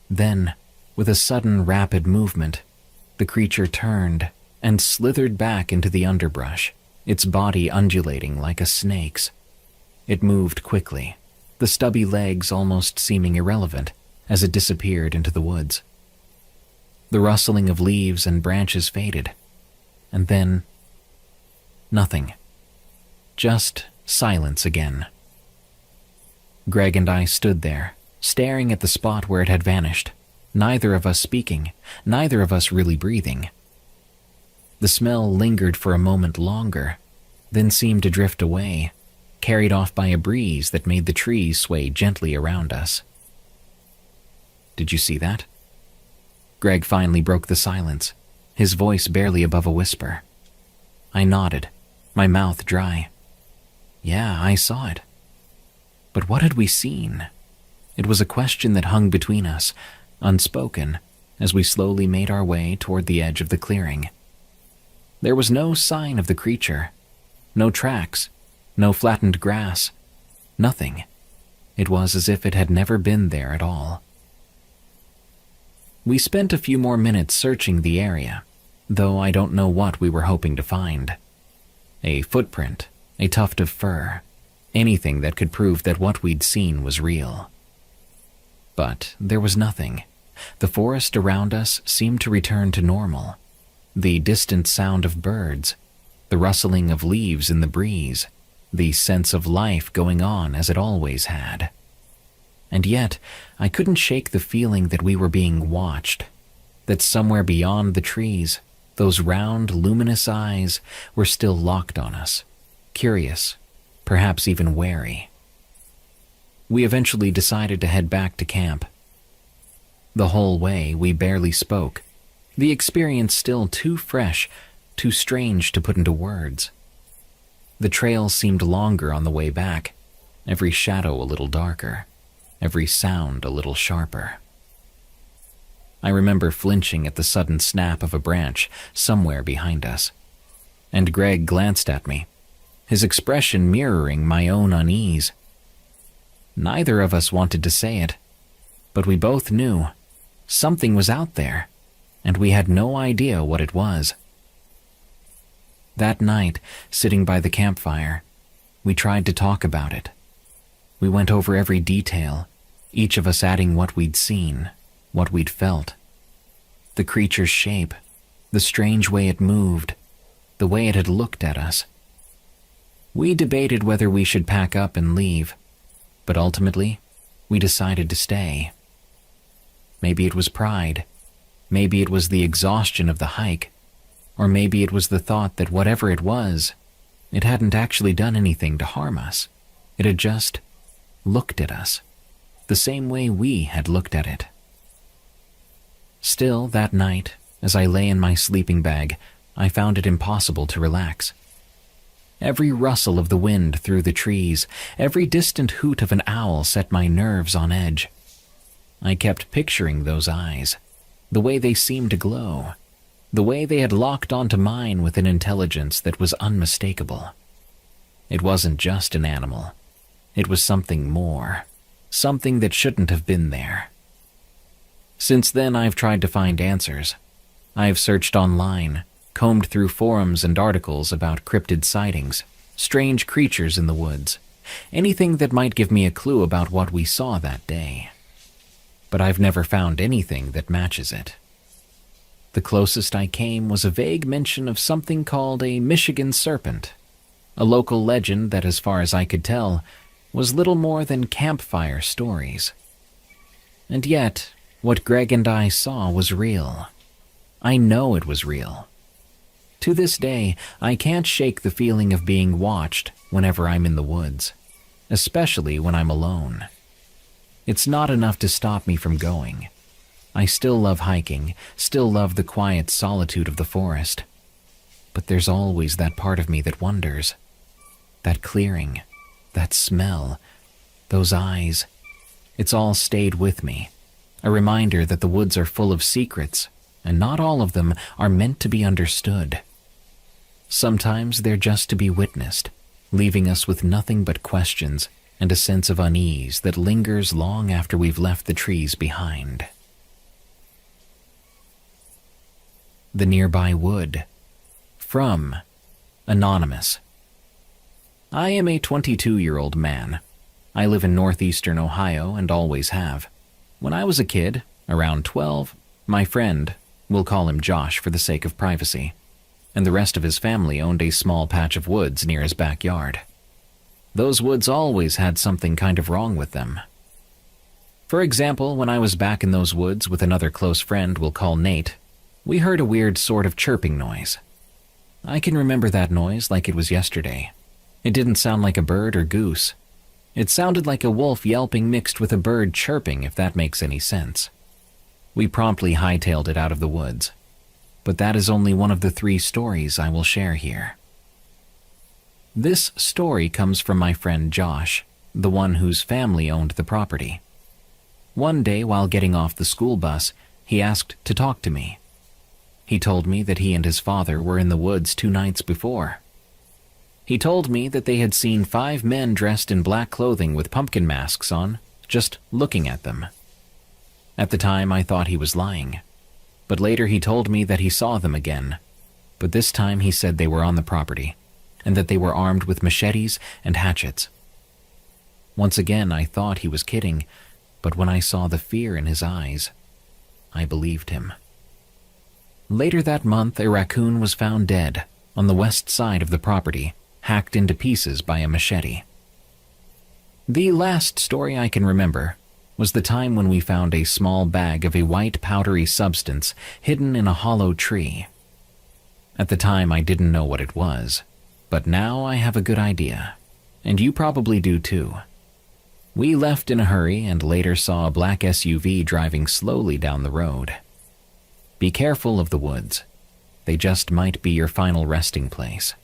Then, with a sudden rapid movement, the creature turned and slithered back into the underbrush, its body undulating like a snake's. It moved quickly, the stubby legs almost seeming irrelevant as it disappeared into the woods. The rustling of leaves and branches faded, and then nothing. Just silence again. Greg and I stood there, staring at the spot where it had vanished, neither of us speaking, neither of us really breathing. The smell lingered for a moment longer, then seemed to drift away, carried off by a breeze that made the trees sway gently around us. "Did you see that?" Greg finally broke the silence, his voice barely above a whisper. I nodded, my mouth dry. Yeah, I saw it. But what had we seen? It was a question that hung between us, unspoken, as we slowly made our way toward the edge of the clearing. There was no sign of the creature, no tracks, no flattened grass, nothing. It was as if it had never been there at all. We spent a few more minutes searching the area, though I don't know what we were hoping to find. A footprint, a tuft of fur, anything that could prove that what we'd seen was real. But there was nothing. The forest around us seemed to return to normal. The distant sound of birds, the rustling of leaves in the breeze, the sense of life going on as it always had. And yet, I couldn't shake the feeling that we were being watched, that somewhere beyond the trees, those round, luminous eyes were still locked on us, curious, perhaps even wary. We eventually decided to head back to camp. The whole way, we barely spoke, the experience still too fresh, too strange to put into words. The trail seemed longer on the way back, every shadow a little darker, every sound a little sharper. I remember flinching at the sudden snap of a branch somewhere behind us, and Greg glanced at me, his expression mirroring my own unease. Neither of us wanted to say it, but we both knew something was out there, and we had no idea what it was. That night, sitting by the campfire, we tried to talk about it. We went over every detail, each of us adding what we'd seen, what we'd felt. The creature's shape, the strange way it moved, the way it had looked at us. We debated whether we should pack up and leave, but ultimately, we decided to stay. Maybe it was pride, maybe it was the exhaustion of the hike, or maybe it was the thought that whatever it was, it hadn't actually done anything to harm us. It had just looked at us, the same way we had looked at it. Still, that night, as I lay in my sleeping bag, I found it impossible to relax. Every rustle of the wind through the trees, every distant hoot of an owl set my nerves on edge. I kept picturing those eyes, the way they seemed to glow, the way they had locked onto mine with an intelligence that was unmistakable. It wasn't just an animal. It was something more, something that shouldn't have been there. Since then, I've tried to find answers. I've searched online, combed through forums and articles about cryptid sightings, strange creatures in the woods, anything that might give me a clue about what we saw that day. But I've never found anything that matches it. The closest I came was a vague mention of something called a Michigan serpent, a local legend that, as far as I could tell, was little more than campfire stories. And yet, what Greg and I saw was real. I know it was real. To this day, I can't shake the feeling of being watched whenever I'm in the woods, especially when I'm alone. It's not enough to stop me from going. I still love hiking, still love the quiet solitude of the forest. But there's always that part of me that wonders. That clearing, that smell, those eyes. It's all stayed with me. A reminder that the woods are full of secrets, and not all of them are meant to be understood. Sometimes they're just to be witnessed, leaving us with nothing but questions and a sense of unease that lingers long after we've left the trees behind. The Nearby Wood. From Anonymous. I am a 22-year-old man. I live in northeastern Ohio and always have. When I was a kid, around 12, my friend, we'll call him Josh for the sake of privacy, and the rest of his family owned a small patch of woods near his backyard. Those woods always had something kind of wrong with them. For example, when I was back in those woods with another close friend we'll call Nate, we heard a weird sort of chirping noise. I can remember that noise like it was yesterday. It didn't sound like a bird or goose. It sounded like a wolf yelping mixed with a bird chirping, if that makes any sense. We promptly hightailed it out of the woods. But that is only one of the 3 stories I will share here. This story comes from my friend Josh, the one whose family owned the property. One day while getting off the school bus, he asked to talk to me. He told me that he and his father were in the woods 2 nights before. He told me that they had seen 5 men dressed in black clothing with pumpkin masks on, just looking at them. At the time, I thought he was lying. But later he told me that he saw them again. But this time he said they were on the property, and that they were armed with machetes and hatchets. Once again, I thought he was kidding, but when I saw the fear in his eyes, I believed him. Later that month, a raccoon was found dead on the west side of the property, hacked into pieces by a machete. The last story I can remember was the time when we found a small bag of a white powdery substance hidden in a hollow tree. At the time, I didn't know what it was, but now I have a good idea, and you probably do too. We left in a hurry and later saw a black SUV driving slowly down the road. Be careful of the woods. They just might be your final resting place.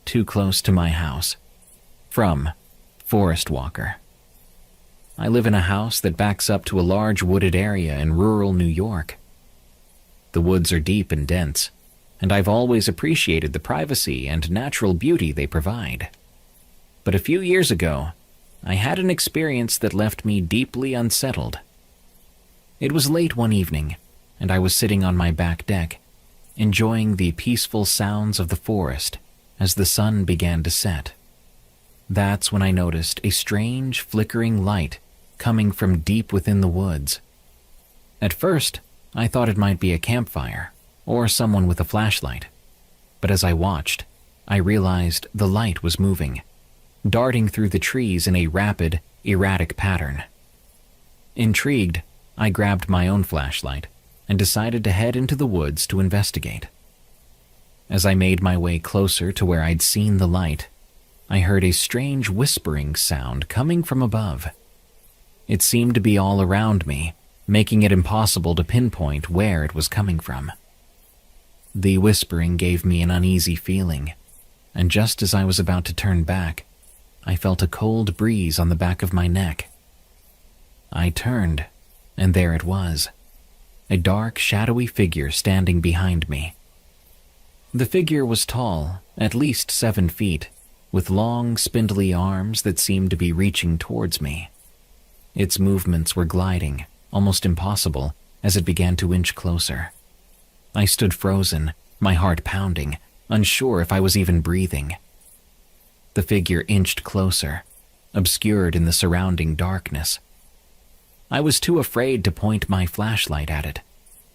Too close to my house. From Forest Walker. I live in a house that backs up to a large wooded area in rural New York. The woods are deep and dense, and I've always appreciated the privacy and natural beauty they provide. But a few years ago, I had an experience that left me deeply unsettled. It was late one evening, and I was sitting on my back deck, enjoying the peaceful sounds of the forest as the sun began to set. That's when I noticed a strange, flickering light coming from deep within the woods. At first, I thought it might be a campfire or someone with a flashlight. But as I watched, I realized the light was moving, darting through the trees in a rapid, erratic pattern. Intrigued, I grabbed my own flashlight and decided to head into the woods to investigate. As I made my way closer to where I'd seen the light, I heard a strange whispering sound coming from above. It seemed to be all around me, making it impossible to pinpoint where it was coming from. The whispering gave me an uneasy feeling, and just as I was about to turn back, I felt a cold breeze on the back of my neck. I turned, and there it was, a dark, shadowy figure standing behind me. The figure was tall, at least 7 feet, with long, spindly arms that seemed to be reaching towards me. Its movements were gliding, almost impossible, as it began to inch closer. I stood frozen, my heart pounding, unsure if I was even breathing. The figure inched closer, obscured in the surrounding darkness. I was too afraid to point my flashlight at it,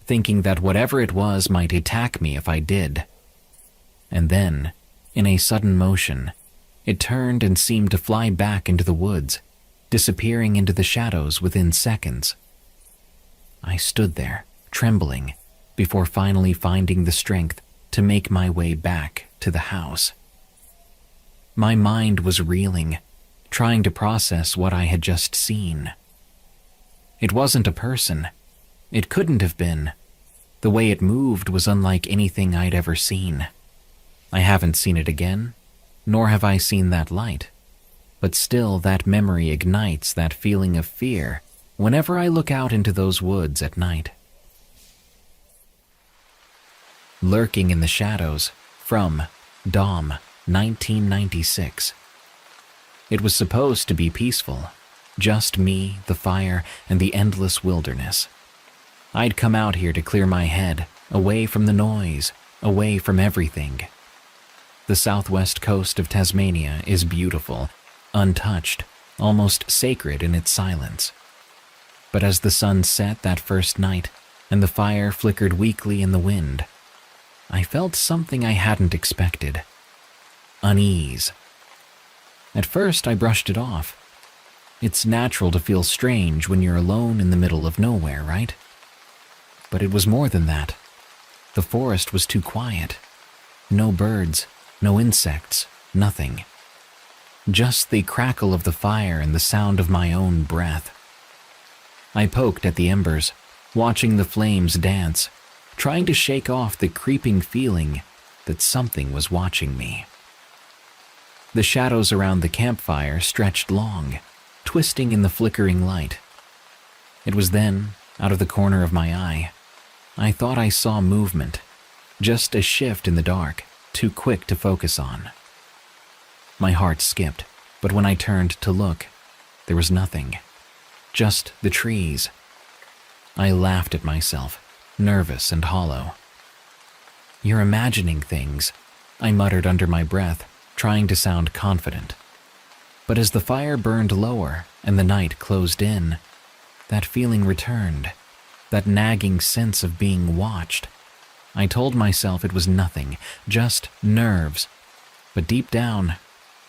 thinking that whatever it was might attack me if I did. And then, in a sudden motion, it turned and seemed to fly back into the woods, disappearing into the shadows within seconds. I stood there, trembling, before finally finding the strength to make my way back to the house. My mind was reeling, trying to process what I had just seen. It wasn't a person. It couldn't have been. The way it moved was unlike anything I'd ever seen. I haven't seen it again, nor have I seen that light. But still, that memory ignites that feeling of fear whenever I look out into those woods at night. Lurking in the Shadows, from Dom, 1996. It was supposed to be peaceful, just me, the fire, and the endless wilderness. I'd come out here to clear my head, away from the noise, away from everything. The southwest coast of Tasmania is beautiful, untouched, almost sacred in its silence. But as the sun set that first night, and the fire flickered weakly in the wind, I felt something I hadn't expected. Unease. At first, I brushed it off. It's natural to feel strange when you're alone in the middle of nowhere, right? But it was more than that. The forest was too quiet. No birds, no insects, nothing. Just the crackle of the fire and the sound of my own breath. I poked at the embers, watching the flames dance, trying to shake off the creeping feeling that something was watching me. The shadows around the campfire stretched long, twisting in the flickering light. It was then, out of the corner of my eye, I thought I saw movement, just a shift in the dark, too quick to focus on. My heart skipped, but when I turned to look, there was nothing, just the trees. I laughed at myself, nervous and hollow. "You're imagining things," I muttered under my breath, trying to sound confident. But as the fire burned lower and the night closed in, that feeling returned, that nagging sense of being watched. I told myself it was nothing, just nerves, but deep down,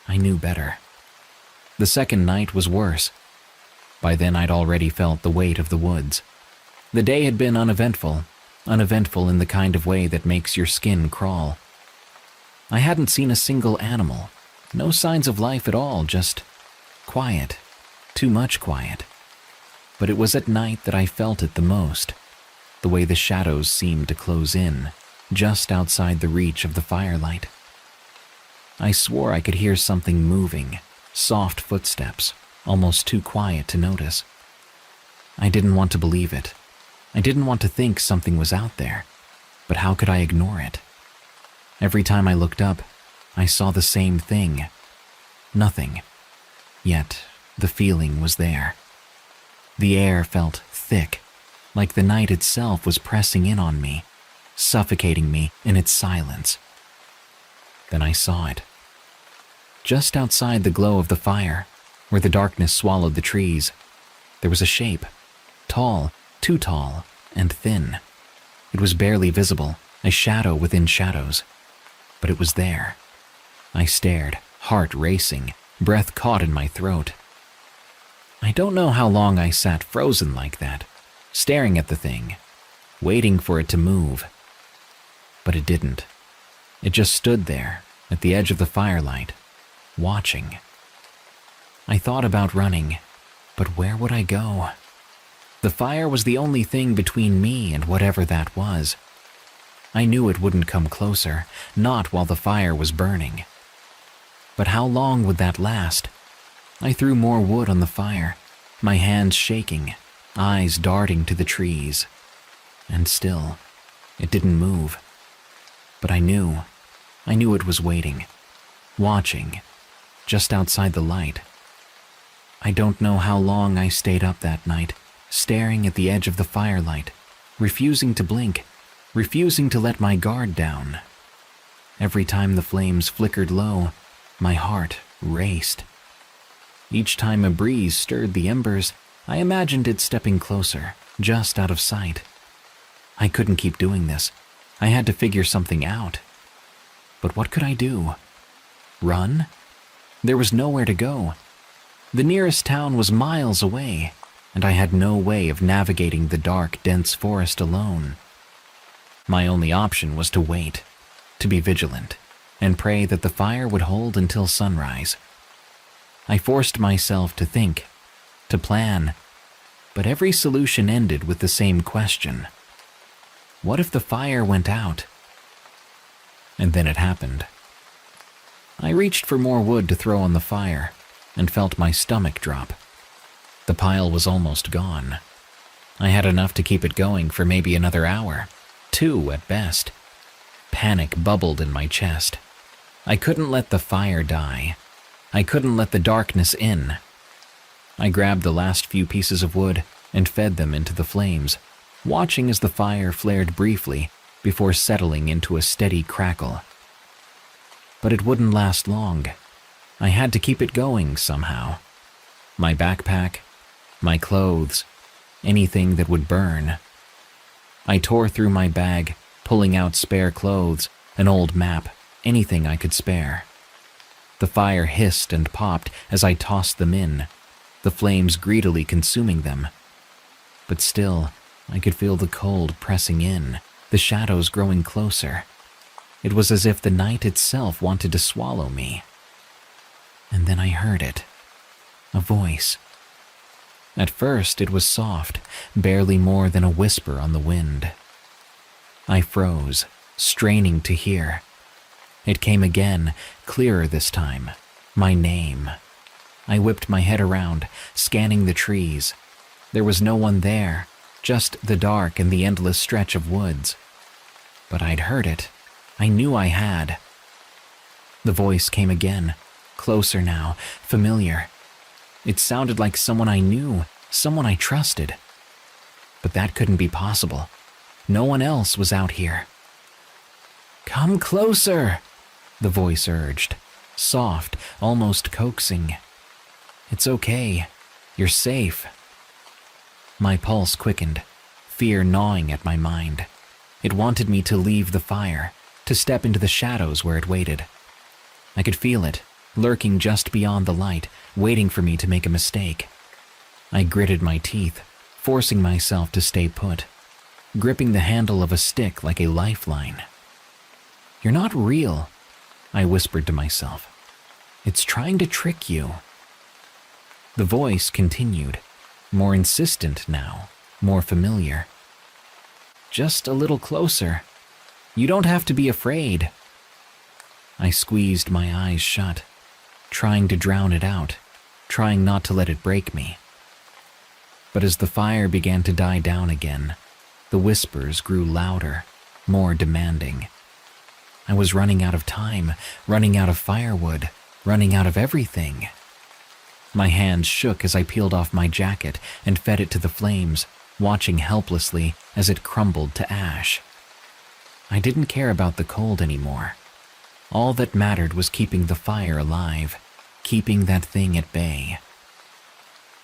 I knew better. The second night was worse. By then I'd already felt the weight of the woods. The day had been uneventful in the kind of way that makes your skin crawl. I hadn't seen a single animal, no signs of life at all, just quiet, too much quiet. But it was at night that I felt it the most, the way the shadows seemed to close in, just outside the reach of the firelight. I swore I could hear something moving, soft footsteps, almost too quiet to notice. I didn't want to believe it. I didn't want to think something was out there, but how could I ignore it? Every time I looked up, I saw the same thing. Nothing. Yet, the feeling was there. The air felt thick, like the night itself was pressing in on me, suffocating me in its silence. Then I saw it. Just outside the glow of the fire, where the darkness swallowed the trees, there was a shape, tall, too tall, and thin. It was barely visible, a shadow within shadows. But it was there. I stared, heart racing, breath caught in my throat. I don't know how long I sat frozen like that, staring at the thing, waiting for it to move. But it didn't. It just stood there, at the edge of the firelight, watching. I thought about running, but where would I go? The fire was the only thing between me and whatever that was. I knew it wouldn't come closer, not while the fire was burning. But how long would that last? I threw more wood on the fire, my hands shaking, eyes darting to the trees. And still, it didn't move. But I knew it was waiting, watching, just outside the light. I don't know how long I stayed up that night, staring at the edge of the firelight, refusing to blink, refusing to let my guard down. Every time the flames flickered low, my heart raced. Each time a breeze stirred the embers, I imagined it stepping closer, just out of sight. I couldn't keep doing this. I had to figure something out. But what could I do? Run? There was nowhere to go. The nearest town was miles away, and I had no way of navigating the dark, dense forest alone. My only option was to wait, to be vigilant, and pray that the fire would hold until sunrise. I forced myself to think, to plan, but every solution ended with the same question. What if the fire went out? And then it happened. I reached for more wood to throw on the fire, and felt my stomach drop. The pile was almost gone. I had enough to keep it going for maybe another hour, 2 at best. Panic bubbled in my chest. I couldn't let the fire die. I couldn't let the darkness in. I grabbed the last few pieces of wood and fed them into the flames, watching as the fire flared briefly before settling into a steady crackle. But it wouldn't last long. I had to keep it going somehow. My backpack, my clothes, anything that would burn. I tore through my bag, pulling out spare clothes, an old map, anything I could spare. The fire hissed and popped as I tossed them in, the flames greedily consuming them. But still, I could feel the cold pressing in, the shadows growing closer. It was as if the night itself wanted to swallow me. And then I heard it. A voice. At first it was soft, barely more than a whisper on the wind. I froze, straining to hear. It came again, clearer this time. My name. I whipped my head around, scanning the trees. There was no one there, just the dark and the endless stretch of woods. But I'd heard it. I knew I had. The voice came again, closer now, familiar. It sounded like someone I knew, someone I trusted. But that couldn't be possible. No one else was out here. "Come closer," the voice urged, soft, almost coaxing. "It's okay. You're safe." My pulse quickened, fear gnawing at my mind. It wanted me to leave the fire, to step into the shadows where it waited. I could feel it, lurking just beyond the light, waiting for me to make a mistake. I gritted my teeth, forcing myself to stay put, gripping the handle of a stick like a lifeline. "You're not real," I whispered to myself. "It's trying to trick you." The voice continued, more insistent now, more familiar. "Just a little closer. You don't have to be afraid." I squeezed my eyes shut, trying to drown it out, trying not to let it break me. But as the fire began to die down again, the whispers grew louder, more demanding. I was running out of time, running out of firewood, running out of everything. My hands shook as I peeled off my jacket and fed it to the flames, watching helplessly as it crumbled to ash. I didn't care about the cold anymore. All that mattered was keeping the fire alive, keeping that thing at bay.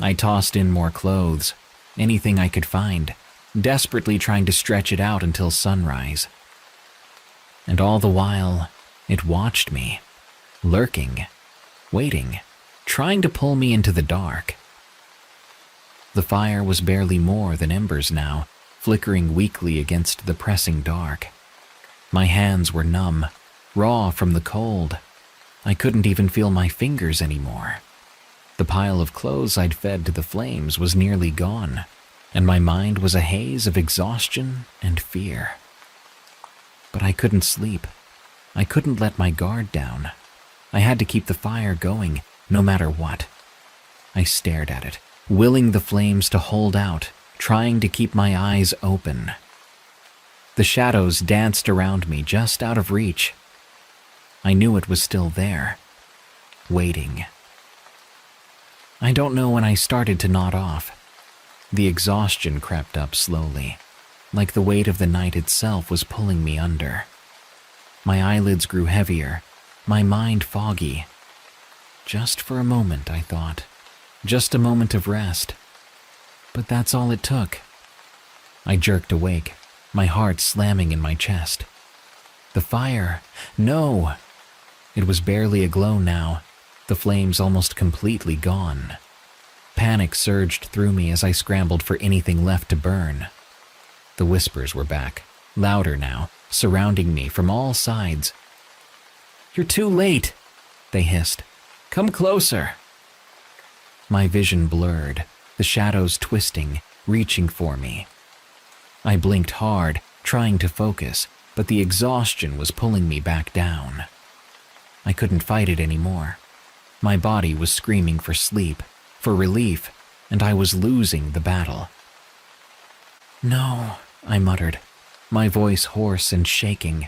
I tossed in more clothes, anything I could find, desperately trying to stretch it out until sunrise. And all the while, it watched me, lurking, waiting, trying to pull me into the dark. The fire was barely more than embers now, flickering weakly against the pressing dark. My hands were numb, raw from the cold. I couldn't even feel my fingers anymore. The pile of clothes I'd fed to the flames was nearly gone, and my mind was a haze of exhaustion and fear. But I couldn't sleep. I couldn't let my guard down. I had to keep the fire going, no matter what. I stared at it, willing the flames to hold out, trying to keep my eyes open. The shadows danced around me just out of reach. I knew it was still there, waiting. I don't know when I started to nod off. The exhaustion crept up slowly, like the weight of the night itself was pulling me under. My eyelids grew heavier, my mind foggy. Just for a moment, I thought. Just a moment of rest. But that's all it took. I jerked awake, my heart slamming in my chest. The fire, no! It was barely aglow now, the flames almost completely gone. Panic surged through me as I scrambled for anything left to burn. The whispers were back, louder now, surrounding me from all sides. "You're too late," they hissed. "Come closer." My vision blurred, the shadows twisting, reaching for me. I blinked hard, trying to focus, but the exhaustion was pulling me back down. I couldn't fight it anymore. My body was screaming for sleep, for relief, and I was losing the battle. "No," I muttered, my voice hoarse and shaking.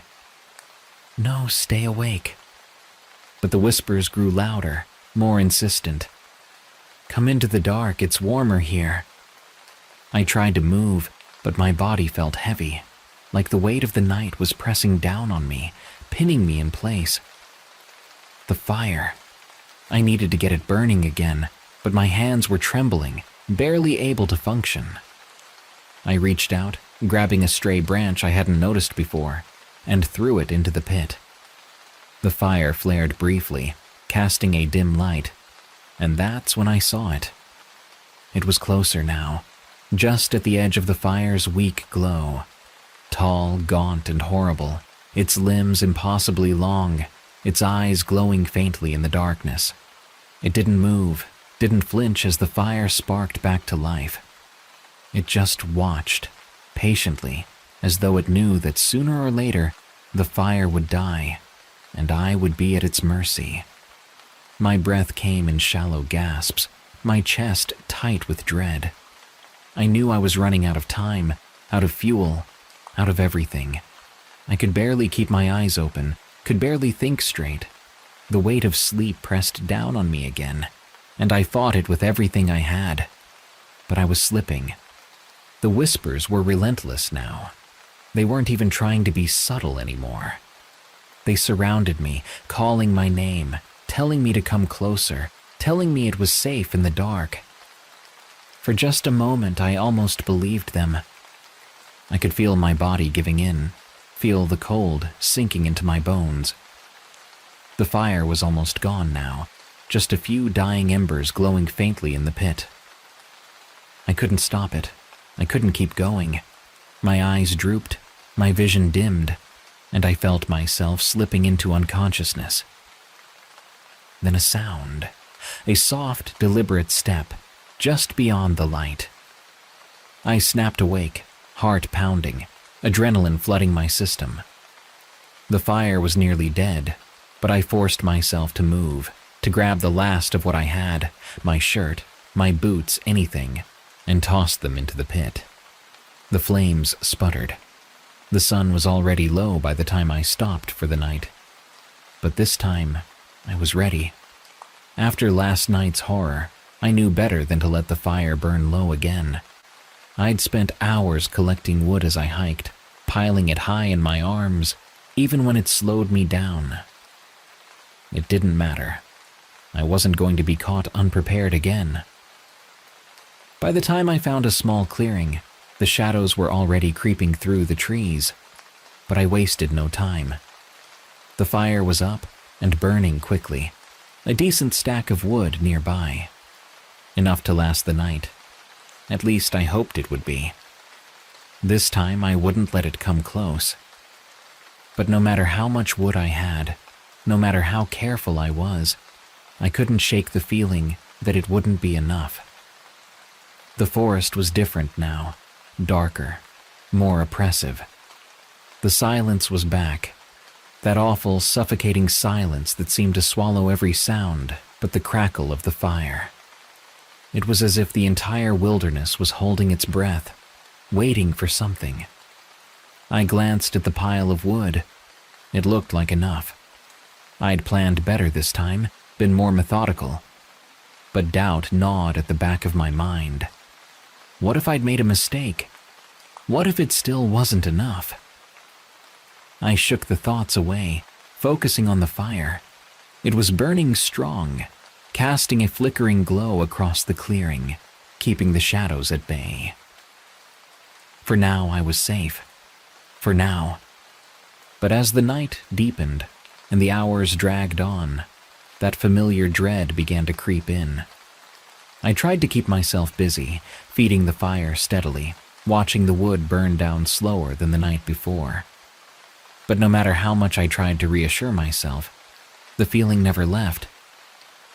"No, stay awake." But the whispers grew louder, more insistent. "Come into the dark, it's warmer here." I tried to move, but my body felt heavy, like the weight of the night was pressing down on me, pinning me in place. The fire. I needed to get it burning again, but my hands were trembling, barely able to function. I reached out, grabbing a stray branch I hadn't noticed before, and threw it into the pit. The fire flared briefly, casting a dim light, and that's when I saw it. It was closer now, just at the edge of the fire's weak glow. Tall, gaunt, and horrible, its limbs impossibly long, its eyes glowing faintly in the darkness. It didn't move, didn't flinch as the fire sparked back to life. It just watched, patiently, as though it knew that sooner or later the fire would die, and I would be at its mercy. My breath came in shallow gasps, my chest tight with dread. I knew I was running out of time, out of fuel, out of everything. I could barely keep my eyes open, could barely think straight. The weight of sleep pressed down on me again, and I fought it with everything I had. But I was slipping. The whispers were relentless now. They weren't even trying to be subtle anymore. They surrounded me, calling my name, telling me to come closer, telling me it was safe in the dark. For just a moment, I almost believed them. I could feel my body giving in, feel the cold sinking into my bones. The fire was almost gone now, just a few dying embers glowing faintly in the pit. I couldn't stop it. I couldn't keep going. My eyes drooped, my vision dimmed, and I felt myself slipping into unconsciousness. Then a sound, a soft, deliberate step, just beyond the light. I snapped awake, heart pounding, adrenaline flooding my system. The fire was nearly dead, but I forced myself to move, to grab the last of what I had, my shirt, my boots, anything, and tossed them into the pit. The flames sputtered. The sun was already low by the time I stopped for the night. But this time, I was ready. After last night's horror, I knew better than to let the fire burn low again. I'd spent hours collecting wood as I hiked, piling it high in my arms, even when it slowed me down. It didn't matter. I wasn't going to be caught unprepared again. By the time I found a small clearing, the shadows were already creeping through the trees, but I wasted no time. The fire was up and burning quickly, a decent stack of wood nearby. Enough to last the night. At least I hoped it would be. This time I wouldn't let it come close. But no matter how much wood I had, no matter how careful I was, I couldn't shake the feeling that it wouldn't be enough. The forest was different now, darker, more oppressive. The silence was back, that awful, suffocating silence that seemed to swallow every sound but the crackle of the fire. It was as if the entire wilderness was holding its breath, waiting for something. I glanced at the pile of wood. It looked like enough. I'd planned better this time, been more methodical. But doubt gnawed at the back of my mind. What if I'd made a mistake? What if it still wasn't enough? I shook the thoughts away, focusing on the fire. It was burning strong, casting a flickering glow across the clearing, keeping the shadows at bay. For now, I was safe. For now. But as the night deepened and the hours dragged on, that familiar dread began to creep in. I tried to keep myself busy, feeding the fire steadily, watching the wood burn down slower than the night before. But no matter how much I tried to reassure myself, the feeling never left.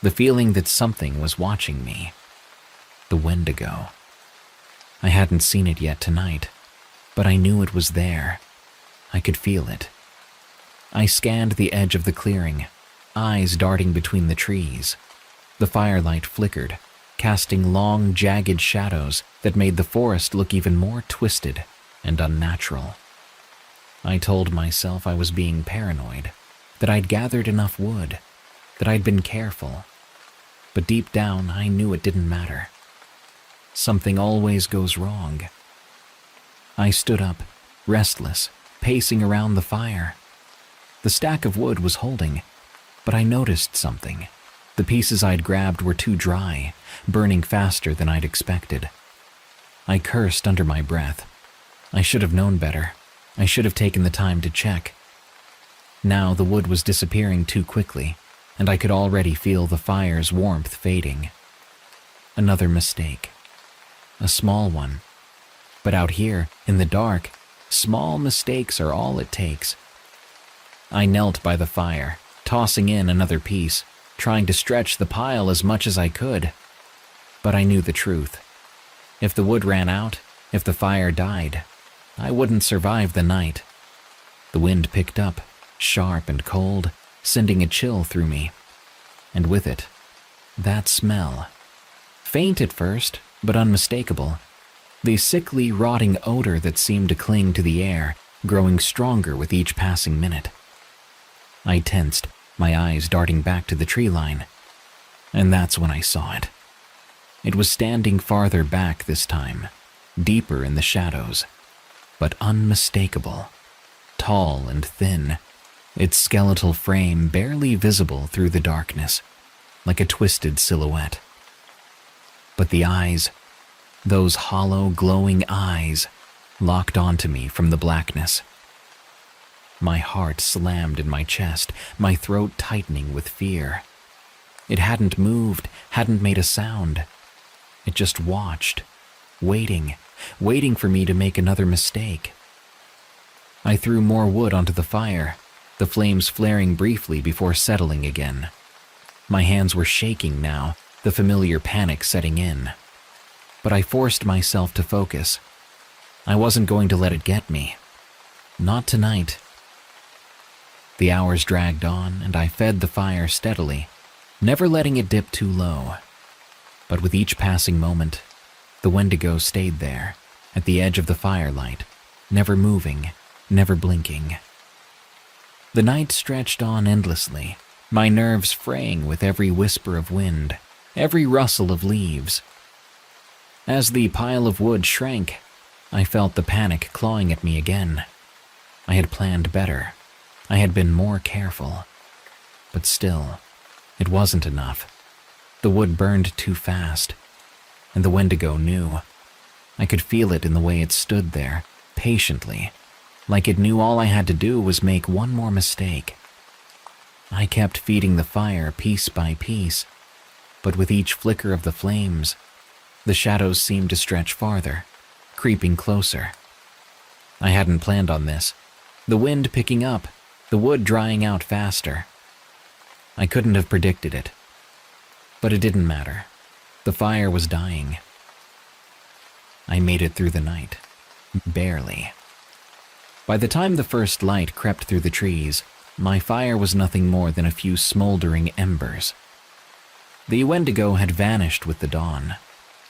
The feeling that something was watching me. The Wendigo. I hadn't seen it yet tonight, but I knew it was there. I could feel it. I scanned the edge of the clearing, eyes darting between the trees. The firelight flickered, casting long, jagged shadows that made the forest look even more twisted and unnatural. I told myself I was being paranoid, that I'd gathered enough wood, that I'd been careful. But deep down, I knew it didn't matter. Something always goes wrong. I stood up, restless, pacing around the fire. The stack of wood was holding, but I noticed something. The pieces I'd grabbed were too dry, burning faster than I'd expected. I cursed under my breath. I should have known better. I should have taken the time to check. Now the wood was disappearing too quickly, and I could already feel the fire's warmth fading. Another mistake. A small one. But out here, in the dark, small mistakes are all it takes. I knelt by the fire, tossing in another piece, trying to stretch the pile as much as I could. But I knew the truth. If the wood ran out, if the fire died, I wouldn't survive the night. The wind picked up, sharp and cold, sending a chill through me. And with it, that smell. Faint at first, but unmistakable. The sickly, rotting odor that seemed to cling to the air, growing stronger with each passing minute. I tensed, my eyes darting back to the tree line. And that's when I saw it. It was standing farther back this time, deeper in the shadows, but unmistakable. Tall and thin, its skeletal frame barely visible through the darkness, like a twisted silhouette. But the eyes, those hollow, glowing eyes, locked onto me from the blackness. My heart slammed in my chest, my throat tightening with fear. It hadn't moved, hadn't made a sound. It just watched, waiting for me to make another mistake. I threw more wood onto the fire, the flames flaring briefly before settling again. My hands were shaking now, the familiar panic setting in. But I forced myself to focus. I wasn't going to let it get me. Not tonight. The hours dragged on, and I fed the fire steadily, never letting it dip too low. But with each passing moment, the Wendigo stayed there, at the edge of the firelight, never moving, never blinking. The night stretched on endlessly, my nerves fraying with every whisper of wind, every rustle of leaves. As the pile of wood shrank, I felt the panic clawing at me again. I had planned better. I had been more careful. But still, it wasn't enough. The wood burned too fast, and the Wendigo knew. I could feel it in the way it stood there, patiently, like it knew all I had to do was make one more mistake. I kept feeding the fire piece by piece, but with each flicker of the flames, the shadows seemed to stretch farther, creeping closer. I hadn't planned on this. The wind picking up, the wood drying out faster. I couldn't have predicted it. But it didn't matter. The fire was dying. I made it through the night. Barely. By the time the first light crept through the trees, my fire was nothing more than a few smoldering embers. The Wendigo had vanished with the dawn,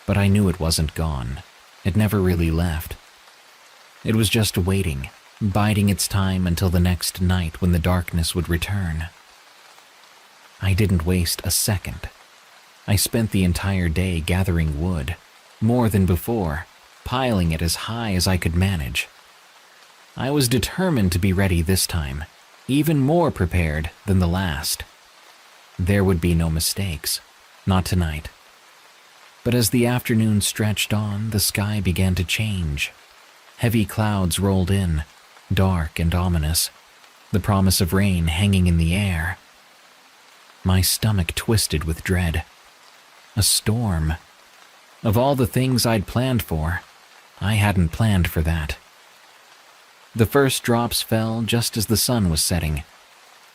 but I knew it wasn't gone. It never really left. It was just waiting, biding its time until the next night when the darkness would return. I didn't waste a second. I spent the entire day gathering wood, more than before, piling it as high as I could manage. I was determined to be ready this time, even more prepared than the last. There would be no mistakes, not tonight. But as the afternoon stretched on, the sky began to change. Heavy clouds rolled in, dark and ominous, the promise of rain hanging in the air. My stomach twisted with dread. A storm. Of all the things I'd planned for, I hadn't planned for that. The first drops fell just as the sun was setting.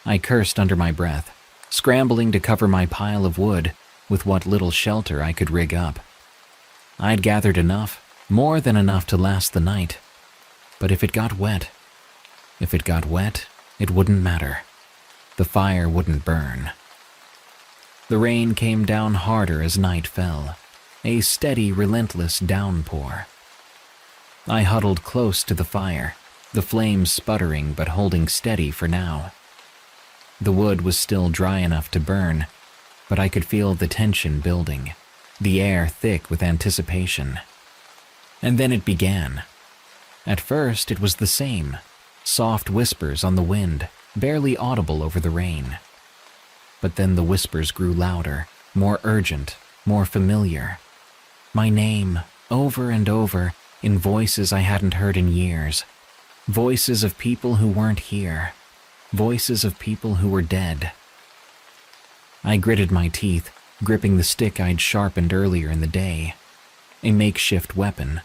I cursed under my breath, scrambling to cover my pile of wood with what little shelter I could rig up. I'd gathered enough, more than enough to last the night. But if it got wet, it wouldn't matter. The fire wouldn't burn. The rain came down harder as night fell, a steady, relentless downpour. I huddled close to the fire, the flames sputtering but holding steady for now. The wood was still dry enough to burn, but I could feel the tension building, the air thick with anticipation. And then it began. At first it was the same, soft whispers on the wind, barely audible over the rain. But then the whispers grew louder, more urgent, more familiar. My name, over and over, in voices I hadn't heard in years. Voices of people who weren't here. Voices of people who were dead. I gritted my teeth, gripping the stick I'd sharpened earlier in the day. A makeshift weapon,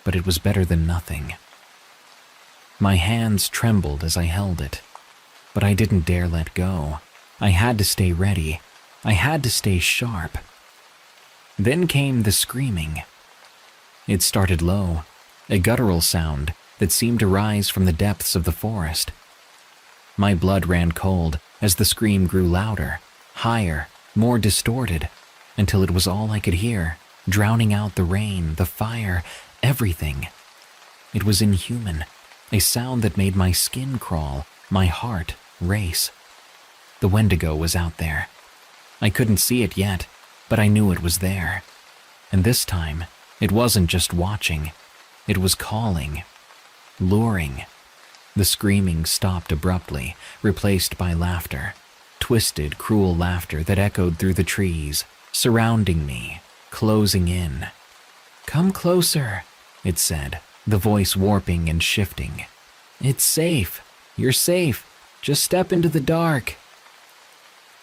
but it was better than nothing. My hands trembled as I held it, but I didn't dare let go. I had to stay ready. I had to stay sharp. Then came the screaming. It started low, a guttural sound that seemed to rise from the depths of the forest. My blood ran cold as the scream grew louder, higher, more distorted, until it was all I could hear, drowning out the rain, the fire, everything. It was inhuman, a sound that made my skin crawl, my heart race. The Wendigo was out there. I couldn't see it yet, but I knew it was there. And this time, it wasn't just watching. It was calling, luring. The screaming stopped abruptly, replaced by laughter. Twisted, cruel laughter that echoed through the trees, surrounding me, closing in. "Come closer," it said, the voice warping and shifting. "It's safe. You're safe. Just step into the dark."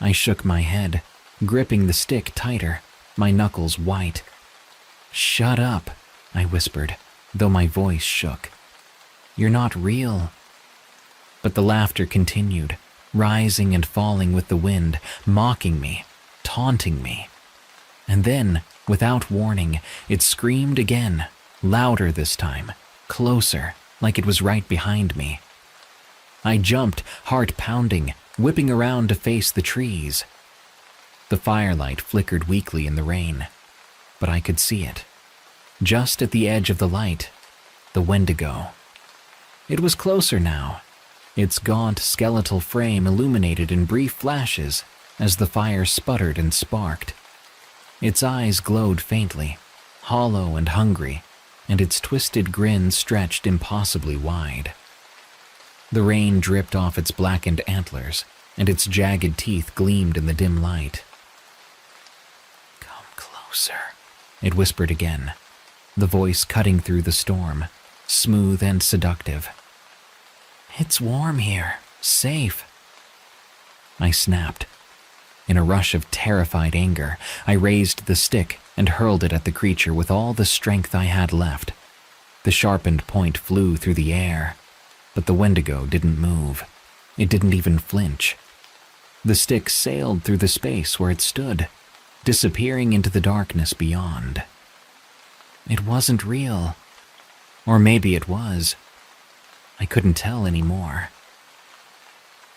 I shook my head, gripping the stick tighter, my knuckles white. "Shut up," I whispered, though my voice shook. "You're not real." But the laughter continued, rising and falling with the wind, mocking me, taunting me. And then, without warning, it screamed again, louder this time, closer, like it was right behind me. I jumped, heart pounding, whipping around to face the trees. The firelight flickered weakly in the rain, but I could see it. Just at the edge of the light, the Wendigo. It was closer now, its gaunt skeletal frame illuminated in brief flashes as the fire sputtered and sparked. Its eyes glowed faintly, hollow and hungry, and its twisted grin stretched impossibly wide. The rain dripped off its blackened antlers, and its jagged teeth gleamed in the dim light. "Come closer," it whispered again, the voice cutting through the storm, smooth and seductive. "It's warm here, safe." I snapped. In a rush of terrified anger, I raised the stick and hurled it at the creature with all the strength I had left. The sharpened point flew through the air, but the Wendigo didn't move. It didn't even flinch. The stick sailed through the space where it stood, disappearing into the darkness beyond. It wasn't real. Or maybe it was. I couldn't tell anymore.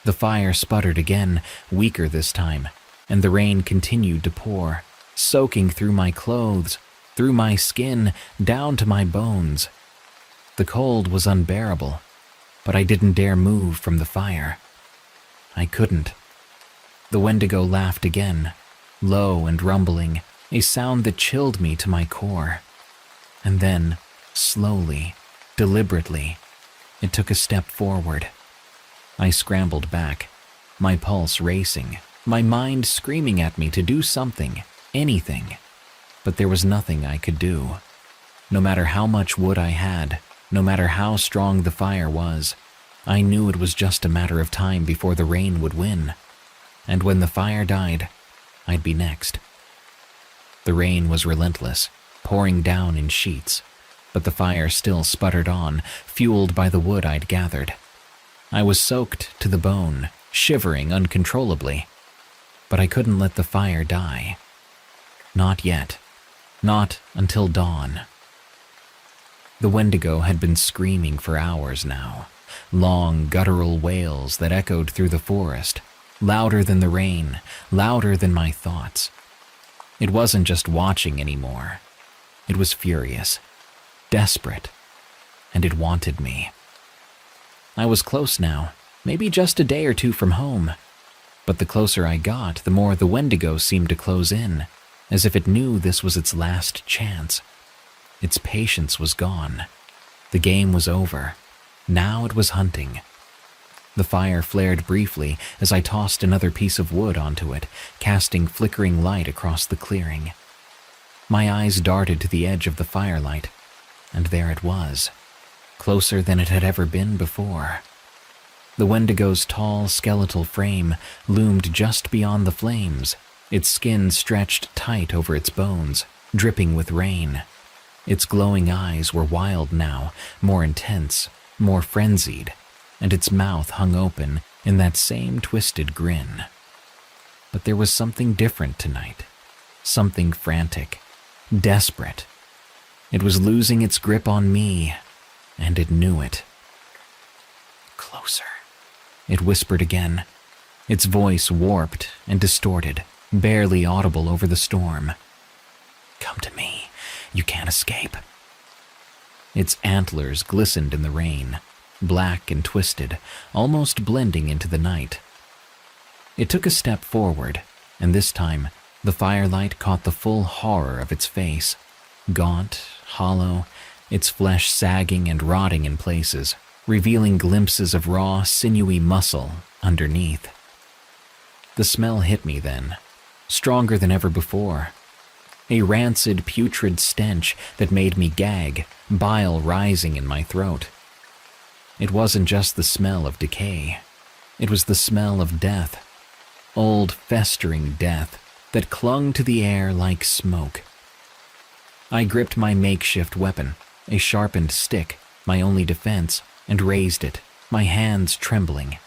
The fire sputtered again, weaker this time, and the rain continued to pour, soaking through my clothes, through my skin, down to my bones. The cold was unbearable, but I didn't dare move from the fire. I couldn't. The Wendigo laughed again, low and rumbling, a sound that chilled me to my core. And then, slowly, deliberately, it took a step forward. I scrambled back, my pulse racing, my mind screaming at me to do something, anything. But there was nothing I could do. No matter how much wood I had, no matter how strong the fire was, I knew it was just a matter of time before the rain would win. And when the fire died, I'd be next. The rain was relentless, pouring down in sheets, but the fire still sputtered on, fueled by the wood I'd gathered. I was soaked to the bone, shivering uncontrollably, but I couldn't let the fire die. Not yet. Not until dawn. The Wendigo had been screaming for hours now, long guttural wails that echoed through the forest, louder than the rain, louder than my thoughts. It wasn't just watching anymore. It was furious, desperate, and it wanted me. I was close now, maybe just a day or two from home. But the closer I got, the more the Wendigo seemed to close in, as if it knew this was its last chance. Its patience was gone. The game was over. Now it was hunting. The fire flared briefly as I tossed another piece of wood onto it, casting flickering light across the clearing. My eyes darted to the edge of the firelight, and there it was, closer than it had ever been before. The Wendigo's tall skeletal frame loomed just beyond the flames, its skin stretched tight over its bones, dripping with rain. Its glowing eyes were wild now, more intense, more frenzied, and its mouth hung open in that same twisted grin. But there was something different tonight, something frantic, desperate. It was losing its grip on me, and it knew it. "Closer," it whispered again, its voice warped and distorted, barely audible over the storm. "Come to me. You can't escape." Its antlers glistened in the rain, black and twisted, almost blending into the night. It took a step forward, and this time, the firelight caught the full horror of its face, gaunt, hollow, its flesh sagging and rotting in places, revealing glimpses of raw, sinewy muscle underneath. The smell hit me then, stronger than ever before. A rancid, putrid stench that made me gag, bile rising in my throat. It wasn't just the smell of decay. It was the smell of death, old festering death that clung to the air like smoke. I gripped my makeshift weapon, a sharpened stick, my only defense, and raised it, my hands trembling.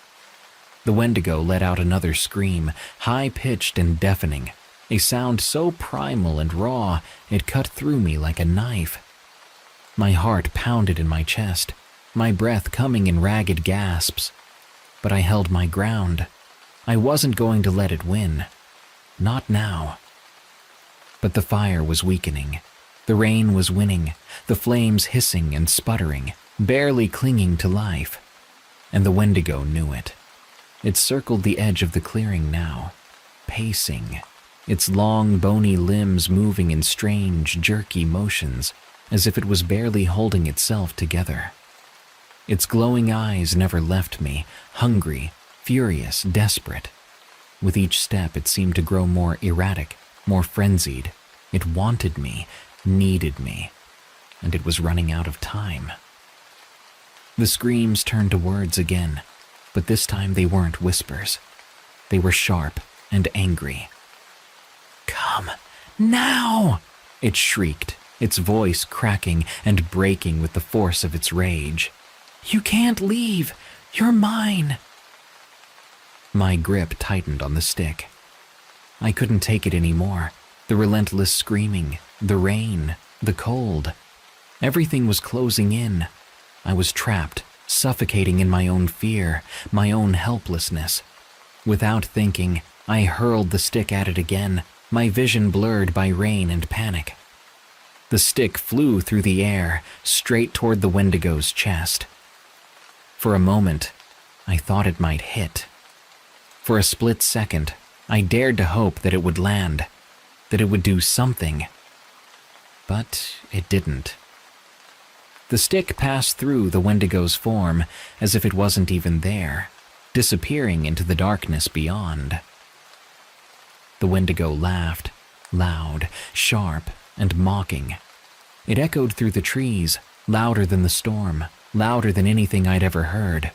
The Wendigo let out another scream, high-pitched and deafening, a sound so primal and raw it cut through me like a knife. My heart pounded in my chest, my breath coming in ragged gasps. But I held my ground. I wasn't going to let it win. Not now. But the fire was weakening. The rain was winning, the flames hissing and sputtering, barely clinging to life. And the Wendigo knew it. It circled the edge of the clearing now, pacing, its long, bony limbs moving in strange, jerky motions, as if it was barely holding itself together. Its glowing eyes never left me, hungry, furious, desperate. With each step, it seemed to grow more erratic, more frenzied. It wanted me, needed me, and it was running out of time. The screams turned to words again, but this time they weren't whispers. They were sharp and angry. "Come, now!" it shrieked, its voice cracking and breaking with the force of its rage. "You can't leave! You're mine!" My grip tightened on the stick. I couldn't take it anymore. The relentless screaming, the rain, the cold. Everything was closing in. I was trapped, suffocating in my own fear, my own helplessness. Without thinking, I hurled the stick at it again, my vision blurred by rain and panic. The stick flew through the air, straight toward the Wendigo's chest. For a moment, I thought it might hit. For a split second, I dared to hope that it would land, that it would do something. But it didn't. The stick passed through the Wendigo's form as if it wasn't even there, disappearing into the darkness beyond. The Wendigo laughed, loud, sharp, and mocking. It echoed through the trees, louder than the storm, louder than anything I'd ever heard.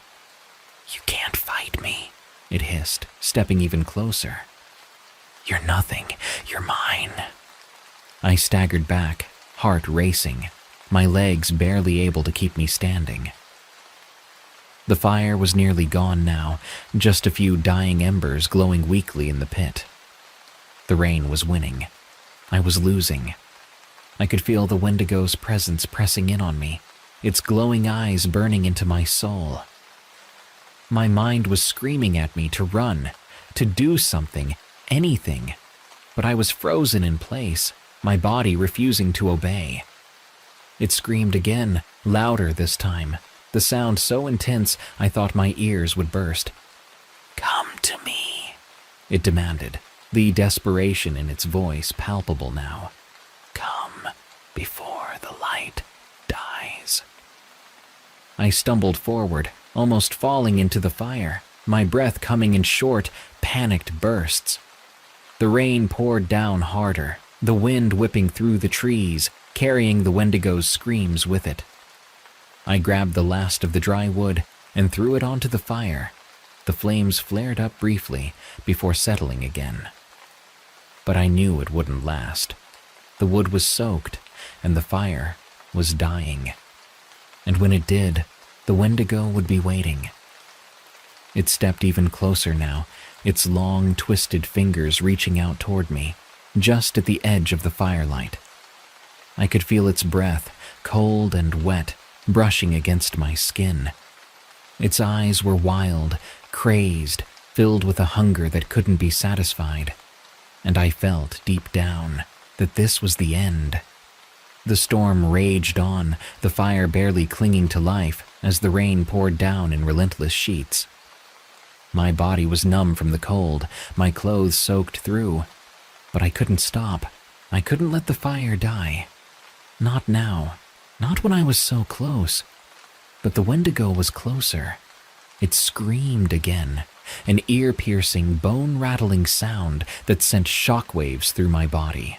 "You can't fight me," it hissed, stepping even closer. "You're nothing. You're mine." I staggered back, heart racing, my legs barely able to keep me standing. The fire was nearly gone now, just a few dying embers glowing weakly in the pit. The rain was winning. I was losing. I could feel the Wendigo's presence pressing in on me, its glowing eyes burning into my soul. My mind was screaming at me to run, to do something, anything, but I was frozen in place, my body refusing to obey. It screamed again, louder this time, the sound so intense I thought my ears would burst. "Come to me," it demanded, the desperation in its voice palpable now. "Come before the light dies." I stumbled forward, almost falling into the fire, my breath coming in short, panicked bursts. The rain poured down harder, the wind whipping through the trees, carrying the Wendigo's screams with it. I grabbed the last of the dry wood and threw it onto the fire. The flames flared up briefly before settling again. But I knew it wouldn't last. The wood was soaked, and the fire was dying. And when it did, the Wendigo would be waiting. It stepped even closer now, its long, twisted fingers reaching out toward me, just at the edge of the firelight. I could feel its breath, cold and wet, brushing against my skin. Its eyes were wild, crazed, filled with a hunger that couldn't be satisfied. And I felt, deep down, that this was the end. The storm raged on, the fire barely clinging to life as the rain poured down in relentless sheets. My body was numb from the cold, my clothes soaked through. But I couldn't stop. I couldn't let the fire die. Not now. Not when I was so close. But the Wendigo was closer. It screamed again, an ear-piercing, bone-rattling sound that sent shockwaves through my body.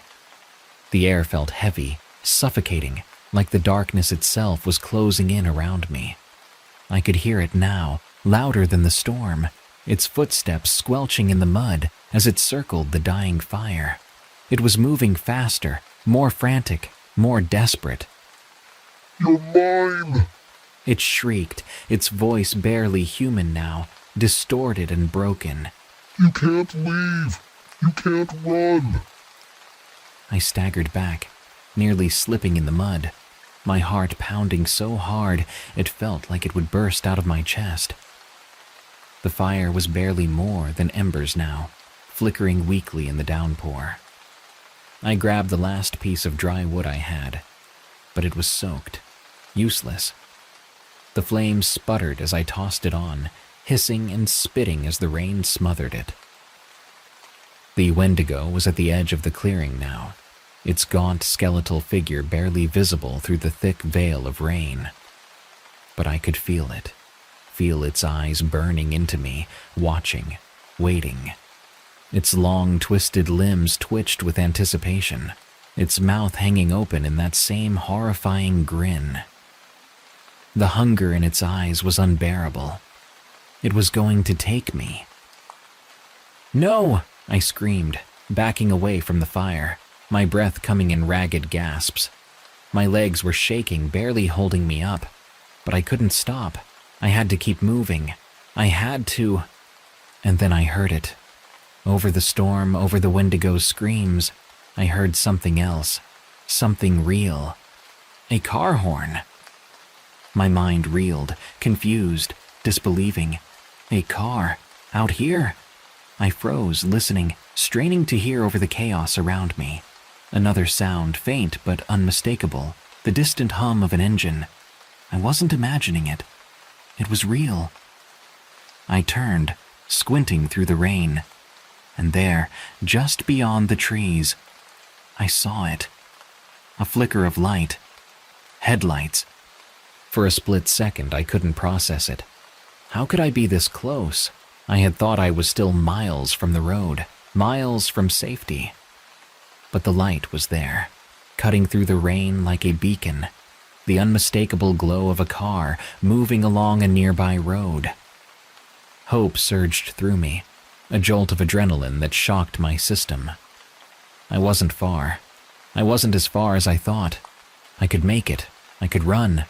The air felt heavy, suffocating, like the darkness itself was closing in around me. I could hear it now, louder than the storm, its footsteps squelching in the mud as it circled the dying fire. It was moving faster, more frantic, more desperate. "You're mine!" It shrieked, its voice barely human now, distorted and broken. "You can't leave! You can't run!" I staggered back, nearly slipping in the mud, my heart pounding so hard it felt like it would burst out of my chest. The fire was barely more than embers now, flickering weakly in the downpour. I grabbed the last piece of dry wood I had, but it was soaked, useless. The flames sputtered as I tossed it on, hissing and spitting as the rain smothered it. The Wendigo was at the edge of the clearing now, its gaunt skeletal figure barely visible through the thick veil of rain. But I could feel it, feel its eyes burning into me, watching, waiting. Its long, twisted limbs twitched with anticipation, its mouth hanging open in that same horrifying grin. The hunger in its eyes was unbearable. It was going to take me. "No!" I screamed, backing away from the fire, my breath coming in ragged gasps. My legs were shaking, barely holding me up, but I couldn't stop. I had to keep moving. I had to. And then I heard it. Over the storm, over the Wendigo's screams, I heard something else, something real. A car horn. My mind reeled, confused, disbelieving. A car, out here? I froze, listening, straining to hear over the chaos around me. Another sound, faint but unmistakable, the distant hum of an engine. I wasn't imagining it. It was real. I turned, squinting through the rain, and there, just beyond the trees, I saw it. A flicker of light. Headlights. For a split second, I couldn't process it. How could I be this close? I had thought I was still miles from the road, miles from safety. But the light was there, cutting through the rain like a beacon, the unmistakable glow of a car moving along a nearby road. Hope surged through me, a jolt of adrenaline that shocked my system. I wasn't far. I wasn't as far as I thought. I could make it. I could run.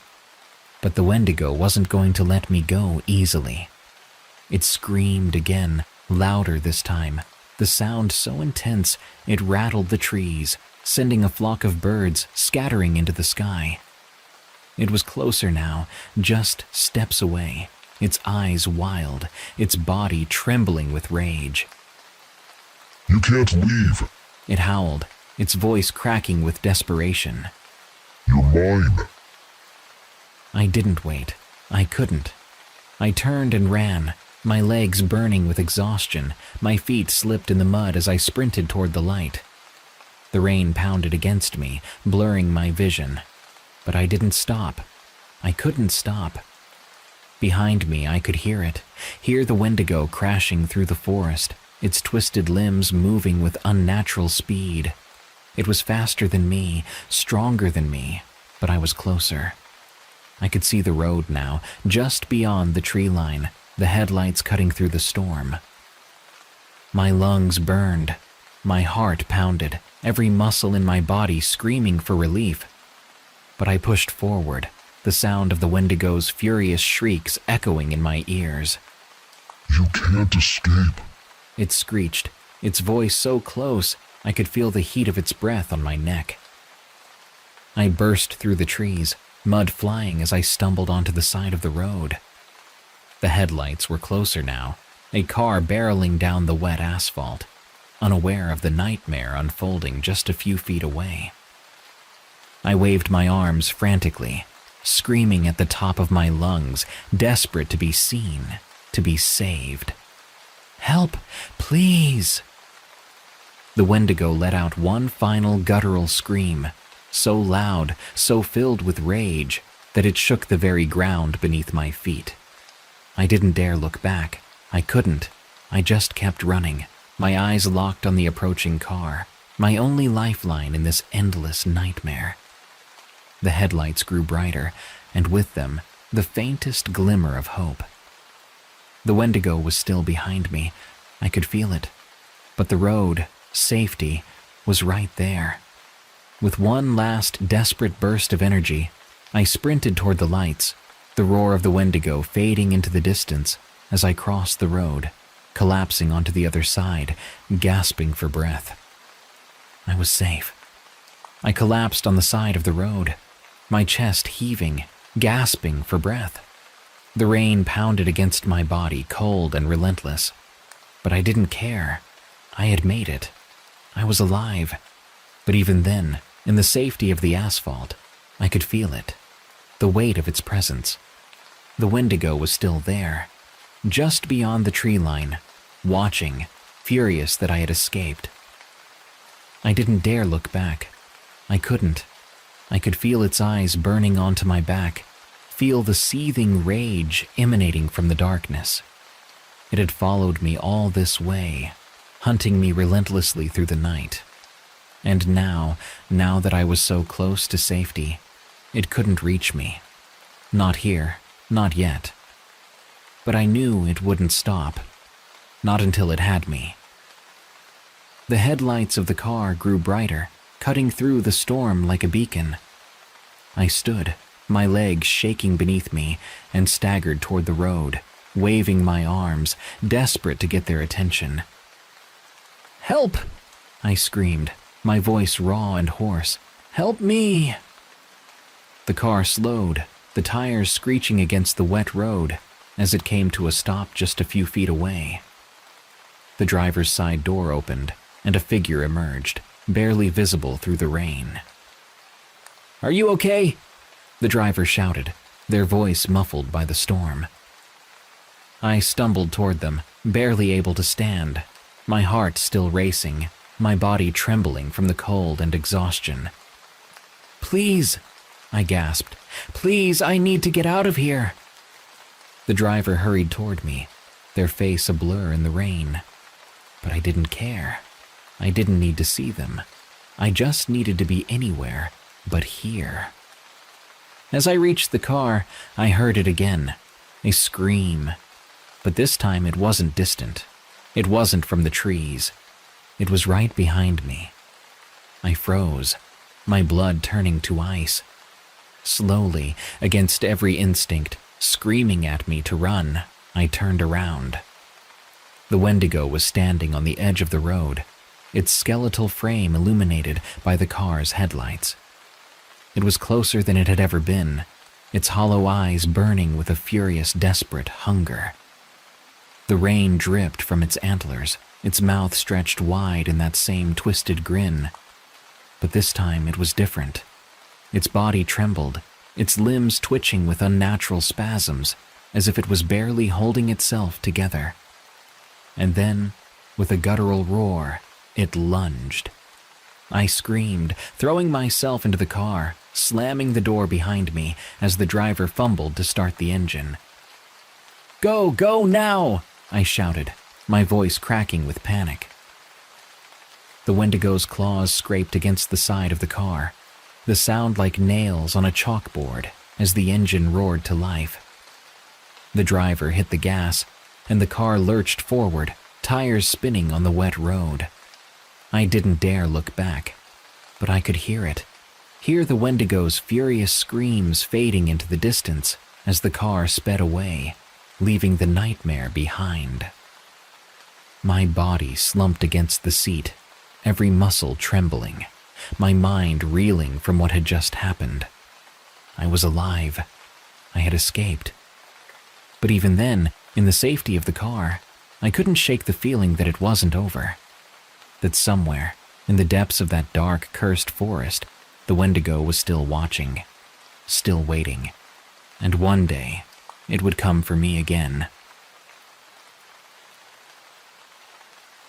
But the Wendigo wasn't going to let me go easily. It screamed again, louder this time, the sound so intense it rattled the trees, sending a flock of birds scattering into the sky. It was closer now, just steps away, its eyes wild, its body trembling with rage. "You can't leave. It howled, its voice cracking with desperation. You're mine." I didn't wait. I couldn't. I turned and ran, my legs burning with exhaustion, my feet slipped in the mud as I sprinted toward the light. The rain pounded against me, blurring my vision. But I didn't stop. I couldn't stop. Behind me, I could hear it, hear the Wendigo crashing through the forest, its twisted limbs moving with unnatural speed. It was faster than me, stronger than me, but I was closer. I could see the road now, just beyond the tree line, the headlights cutting through the storm. My lungs burned. My heart pounded, every muscle in my body screaming for relief. But I pushed forward, the sound of the Wendigo's furious shrieks echoing in my ears. "You can't escape." It screeched, its voice so close I could feel the heat of its breath on my neck. I burst through the trees, mud flying as I stumbled onto the side of the road. The headlights were closer now, a car barreling down the wet asphalt, unaware of the nightmare unfolding just a few feet away. I waved my arms frantically, screaming at the top of my lungs, desperate to be seen, to be saved. "Help, please!" The Wendigo let out one final guttural scream, so loud, so filled with rage, that it shook the very ground beneath my feet. I didn't dare look back. I couldn't. I just kept running, my eyes locked on the approaching car, my only lifeline in this endless nightmare. The headlights grew brighter, and with them, the faintest glimmer of hope. The Wendigo was still behind me. I could feel it. But the road, safety, was right there. With one last desperate burst of energy, I sprinted toward the lights, the roar of the Wendigo fading into the distance as I crossed the road, collapsing onto the other side, gasping for breath. I was safe. I collapsed on the side of the road, my chest heaving, gasping for breath. The rain pounded against my body, cold and relentless. But I didn't care. I had made it. I was alive. But even then, in the safety of the asphalt, I could feel it, the weight of its presence. The Wendigo was still there, just beyond the tree line, watching, furious that I had escaped. I didn't dare look back. I couldn't. I could feel its eyes burning onto my back, feel the seething rage emanating from the darkness. It had followed me all this way, hunting me relentlessly through the night. And now that I was so close to safety, it couldn't reach me. Not here, not yet. But I knew it wouldn't stop. Not until it had me. The headlights of the car grew brighter, cutting through the storm like a beacon. I stood, my legs shaking beneath me, and staggered toward the road, waving my arms, desperate to get their attention. "Help!" I screamed, my voice raw and hoarse. "Help me!" The car slowed, the tires screeching against the wet road as it came to a stop just a few feet away. The driver's side door opened, and a figure emerged, barely visible through the rain. "Are you okay?" the driver shouted, their voice muffled by the storm. I stumbled toward them, barely able to stand, my heart still racing, my body trembling from the cold and exhaustion. "Please," I gasped. "Please, I need to get out of here." The driver hurried toward me, their face a blur in the rain. But I didn't care. I didn't need to see them. I just needed to be anywhere but here. As I reached the car, I heard it again, a scream. But this time it wasn't distant. It wasn't from the trees. It was right behind me. I froze, my blood turning to ice. Slowly, against every instinct, screaming at me to run, I turned around. The Wendigo was standing on the edge of the road, its skeletal frame illuminated by the car's headlights. It was closer than it had ever been, its hollow eyes burning with a furious, desperate hunger. The rain dripped from its antlers, its mouth stretched wide in that same twisted grin. But this time it was different. Its body trembled, its limbs twitching with unnatural spasms, as if it was barely holding itself together. And then, with a guttural roar, it lunged. I screamed, throwing myself into the car, slamming the door behind me as the driver fumbled to start the engine. "Go, go now!" I shouted, my voice cracking with panic. The Wendigo's claws scraped against the side of the car, the sound like nails on a chalkboard as the engine roared to life. The driver hit the gas, and the car lurched forward, tires spinning on the wet road. I didn't dare look back, but I could hear it. Hear the Wendigo's furious screams fading into the distance as the car sped away, leaving the nightmare behind. My body slumped against the seat, every muscle trembling, my mind reeling from what had just happened. I was alive. I had escaped. But even then, in the safety of the car, I couldn't shake the feeling that it wasn't over. That somewhere, in the depths of that dark, cursed forest, the Wendigo was still watching, still waiting. And one day, it would come for me again.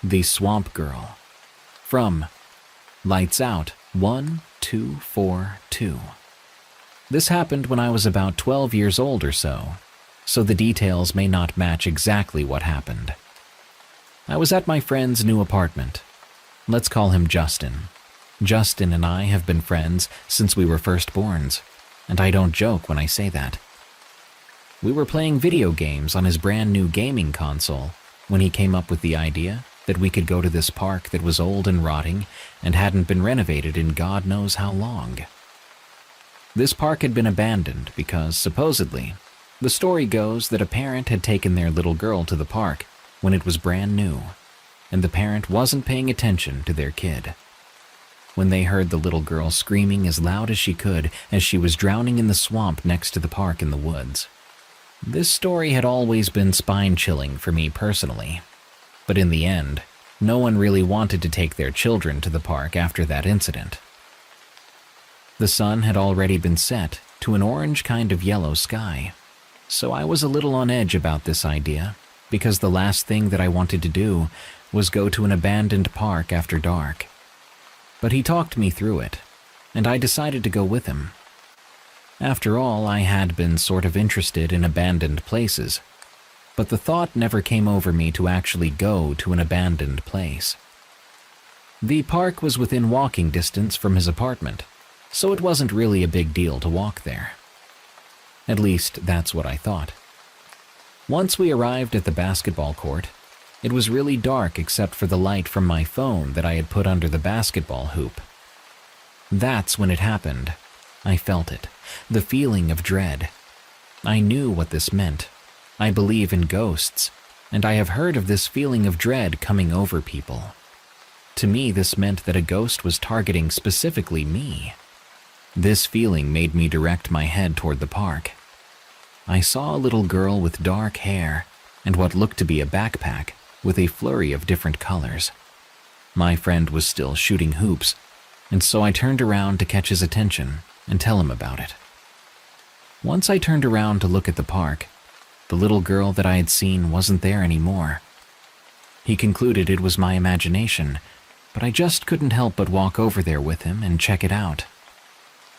The Swamp Girl. From Lights Out 1242. This happened when I was about 12 years old or so the details may not match exactly what happened. I was at my friend's new apartment. Let's call him Justin. Justin and I have been friends since we were firstborns, and I don't joke when I say that. We were playing video games on his brand new gaming console when he came up with the idea that we could go to this park that was old and rotting and hadn't been renovated in God knows how long. This park had been abandoned because, supposedly, the story goes that a parent had taken their little girl to the park when it was brand new, and the parent wasn't paying attention to their kid. When they heard the little girl screaming as loud as she could as she was drowning in the swamp next to the park in the woods. This story had always been spine-chilling for me personally, but in the end, no one really wanted to take their children to the park after that incident. The sun had already been set to an orange kind of yellow sky, so I was a little on edge about this idea because the last thing that I wanted to do was go to an abandoned park after dark. But he talked me through it, and I decided to go with him. After all, I had been sort of interested in abandoned places, but the thought never came over me to actually go to an abandoned place. The park was within walking distance from his apartment, so it wasn't really a big deal to walk there. At least, that's what I thought. Once we arrived at the basketball court, it was really dark except for the light from my phone that I had put under the basketball hoop. That's when it happened. I felt it, the feeling of dread. I knew what this meant. I believe in ghosts, and I have heard of this feeling of dread coming over people. To me, this meant that a ghost was targeting specifically me. This feeling made me direct my head toward the park. I saw a little girl with dark hair and what looked to be a backpack with a flurry of different colors. My friend was still shooting hoops, and so I turned around to catch his attention and tell him about it. Once I turned around to look at the park, the little girl that I had seen wasn't there anymore. He concluded it was my imagination, but I just couldn't help but walk over there with him and check it out.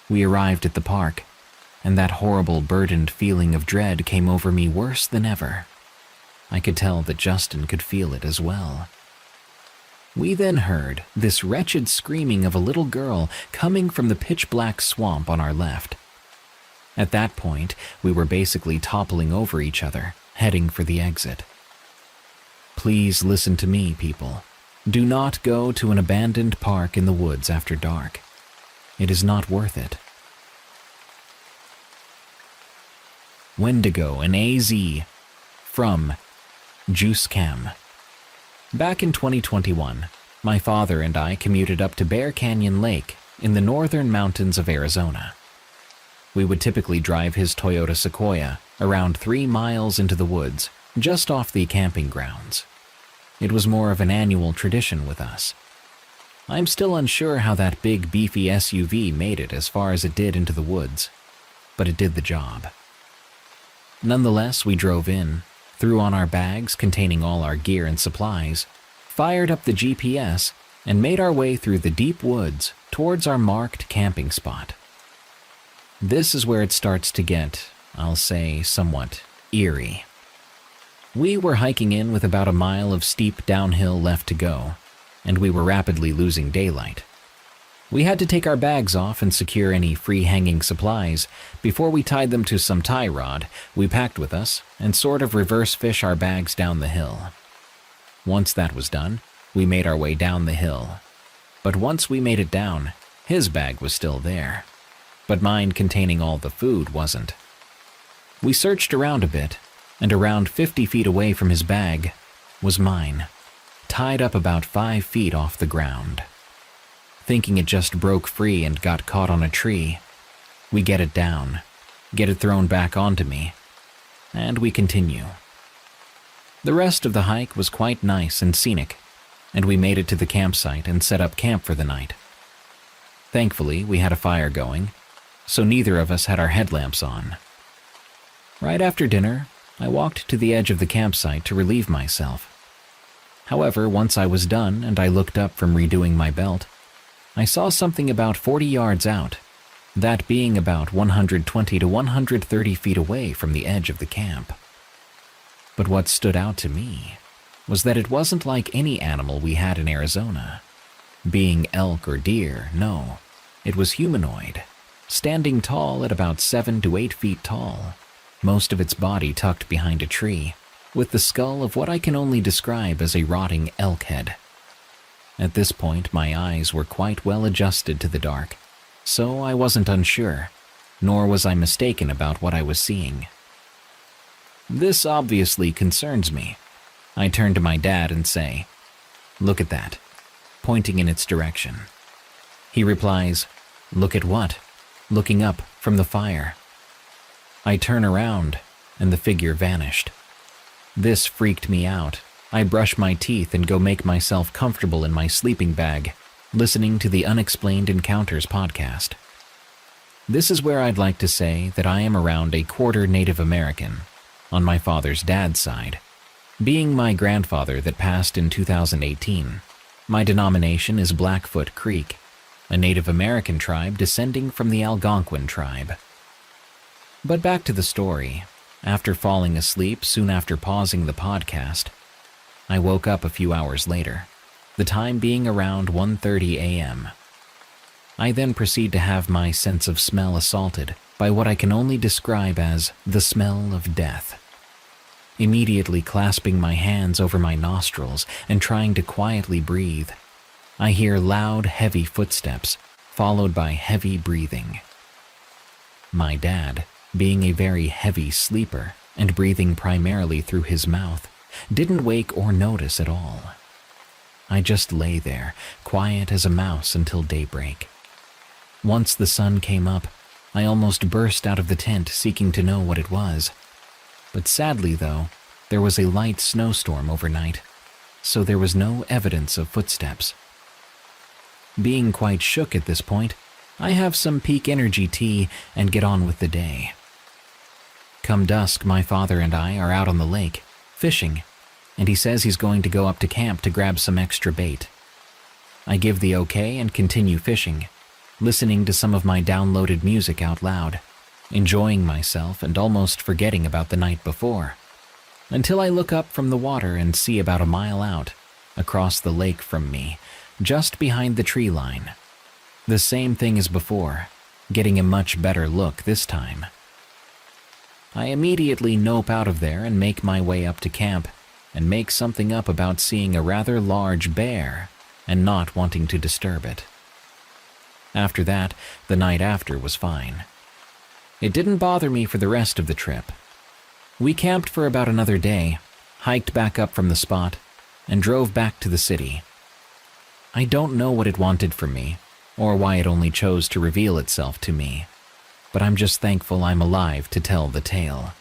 We arrived at the park, and that horrible burdened feeling of dread came over me worse than ever. I could tell that Justin could feel it as well. We then heard this wretched screaming of a little girl coming from the pitch-black swamp on our left. At that point, we were basically toppling over each other, heading for the exit. Please listen to me, people. Do not go to an abandoned park in the woods after dark. It is not worth it. Wendigo and AZ from Juice Cam. Back in 2021, my father and I commuted up to Bear Canyon Lake in the northern mountains of Arizona. We would typically drive his Toyota Sequoia around 3 miles into the woods, just off the camping grounds. It was more of an annual tradition with us. I'm still unsure how that big beefy SUV made it as far as it did into the woods, but it did the job. Nonetheless, we drove in, threw on our bags containing all our gear and supplies, fired up the GPS, and made our way through the deep woods towards our marked camping spot. This is where it starts to get, I'll say, somewhat eerie. We were hiking in with about a mile of steep downhill left to go, and we were rapidly losing daylight. We had to take our bags off and secure any free-hanging supplies before we tied them to some tie rod we packed with us and sort of reverse fish our bags down the hill. Once that was done, we made our way down the hill. But once we made it down, his bag was still there, but mine containing all the food wasn't. We searched around a bit, and around 50 feet away from his bag was mine, tied up about 5 feet off the ground. Thinking it just broke free and got caught on a tree, we get it down, get it thrown back onto me, and we continue. The rest of the hike was quite nice and scenic, and we made it to the campsite and set up camp for the night. Thankfully, we had a fire going, so neither of us had our headlamps on. Right after dinner, I walked to the edge of the campsite to relieve myself. However, once I was done and I looked up from redoing my belt, I saw something about 40 yards out, that being about 120 to 130 feet away from the edge of the camp. But what stood out to me was that it wasn't like any animal we had in Arizona. Being elk or deer, no, it was humanoid, standing tall at about 7 to 8 feet tall. most of its body tucked behind a tree, with the skull of what I can only describe as a rotting elk head. At this point, my eyes were quite well adjusted to the dark, so I wasn't unsure, nor was I mistaken about what I was seeing. This obviously concerns me. I turn to my dad and say, "Look at that," pointing in its direction. He replies, "Look at what?" looking up from the fire. I turn around, and the figure vanished. This freaked me out. I brush my teeth and go make myself comfortable in my sleeping bag, listening to the Unexplained Encounters podcast. This is where I'd like to say that I am around a quarter Native American, on my father's dad's side. Being my grandfather that passed in 2018, my denomination is Blackfoot Creek, a Native American tribe descending from the Algonquin tribe. But back to the story. After falling asleep soon after pausing the podcast, I woke up a few hours later, the time being around 1:30 a.m. I then proceed to have my sense of smell assaulted by what I can only describe as the smell of death. Immediately clasping my hands over my nostrils and trying to quietly breathe, I hear loud, heavy footsteps, followed by heavy breathing. My dad, being a very heavy sleeper and breathing primarily through his mouth, didn't wake or notice at all. I just lay there, quiet as a mouse until daybreak. Once the sun came up, I almost burst out of the tent seeking to know what it was. But sadly, though, there was a light snowstorm overnight, so there was no evidence of footsteps. Being quite shook at this point, I have some peak energy tea and get on with the day. Come dusk, my father and I are out on the lake, fishing, and he says he's going to go up to camp to grab some extra bait. I give the okay and continue fishing, listening to some of my downloaded music out loud, enjoying myself and almost forgetting about the night before, until I look up from the water and see about a mile out, across the lake from me, just behind the tree line. The same thing as before, getting a much better look this time. I immediately nope out of there and make my way up to camp and make something up about seeing a rather large bear and not wanting to disturb it. After that, the night after was fine. It didn't bother me for the rest of the trip. We camped for about another day, hiked back up from the spot, and drove back to the city. I don't know what it wanted from me, or why it only chose to reveal itself to me, but I'm just thankful I'm alive to tell the tale.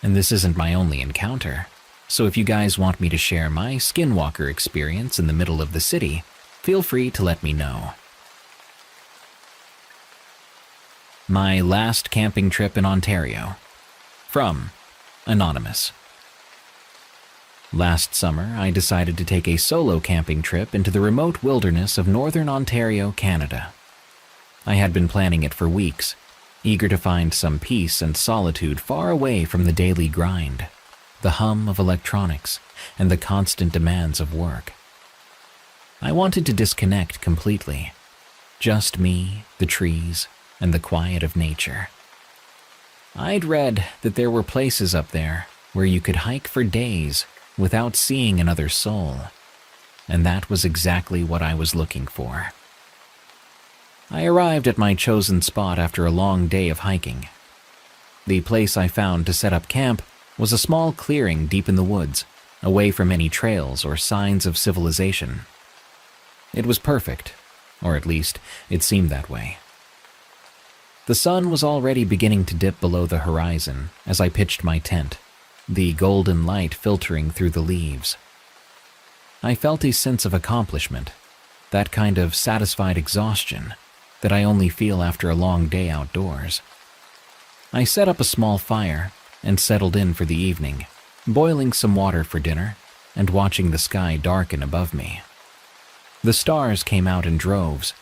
And this isn't my only encounter, so if you guys want me to share my skinwalker experience in the middle of the city, feel free to let me know. My last camping trip in Ontario. From Anonymous. Last summer, I decided to take a solo camping trip into the remote wilderness of northern Ontario, Canada. I had been planning it for weeks, eager to find some peace and solitude far away from the daily grind, the hum of electronics, and the constant demands of work. I wanted to disconnect completely. Just me, the trees, and the quiet of nature. I'd read that there were places up there where you could hike for days without seeing another soul, and that was exactly what I was looking for. I arrived at my chosen spot after a long day of hiking. The place I found to set up camp was a small clearing deep in the woods, away from any trails or signs of civilization. It was perfect, or at least it seemed that way. The sun was already beginning to dip below the horizon as I pitched my tent, the golden light filtering through the leaves. I felt a sense of accomplishment, that kind of satisfied exhaustion that I only feel after a long day outdoors. I set up a small fire and settled in for the evening, boiling some water for dinner and watching the sky darken above me. The stars came out in droves,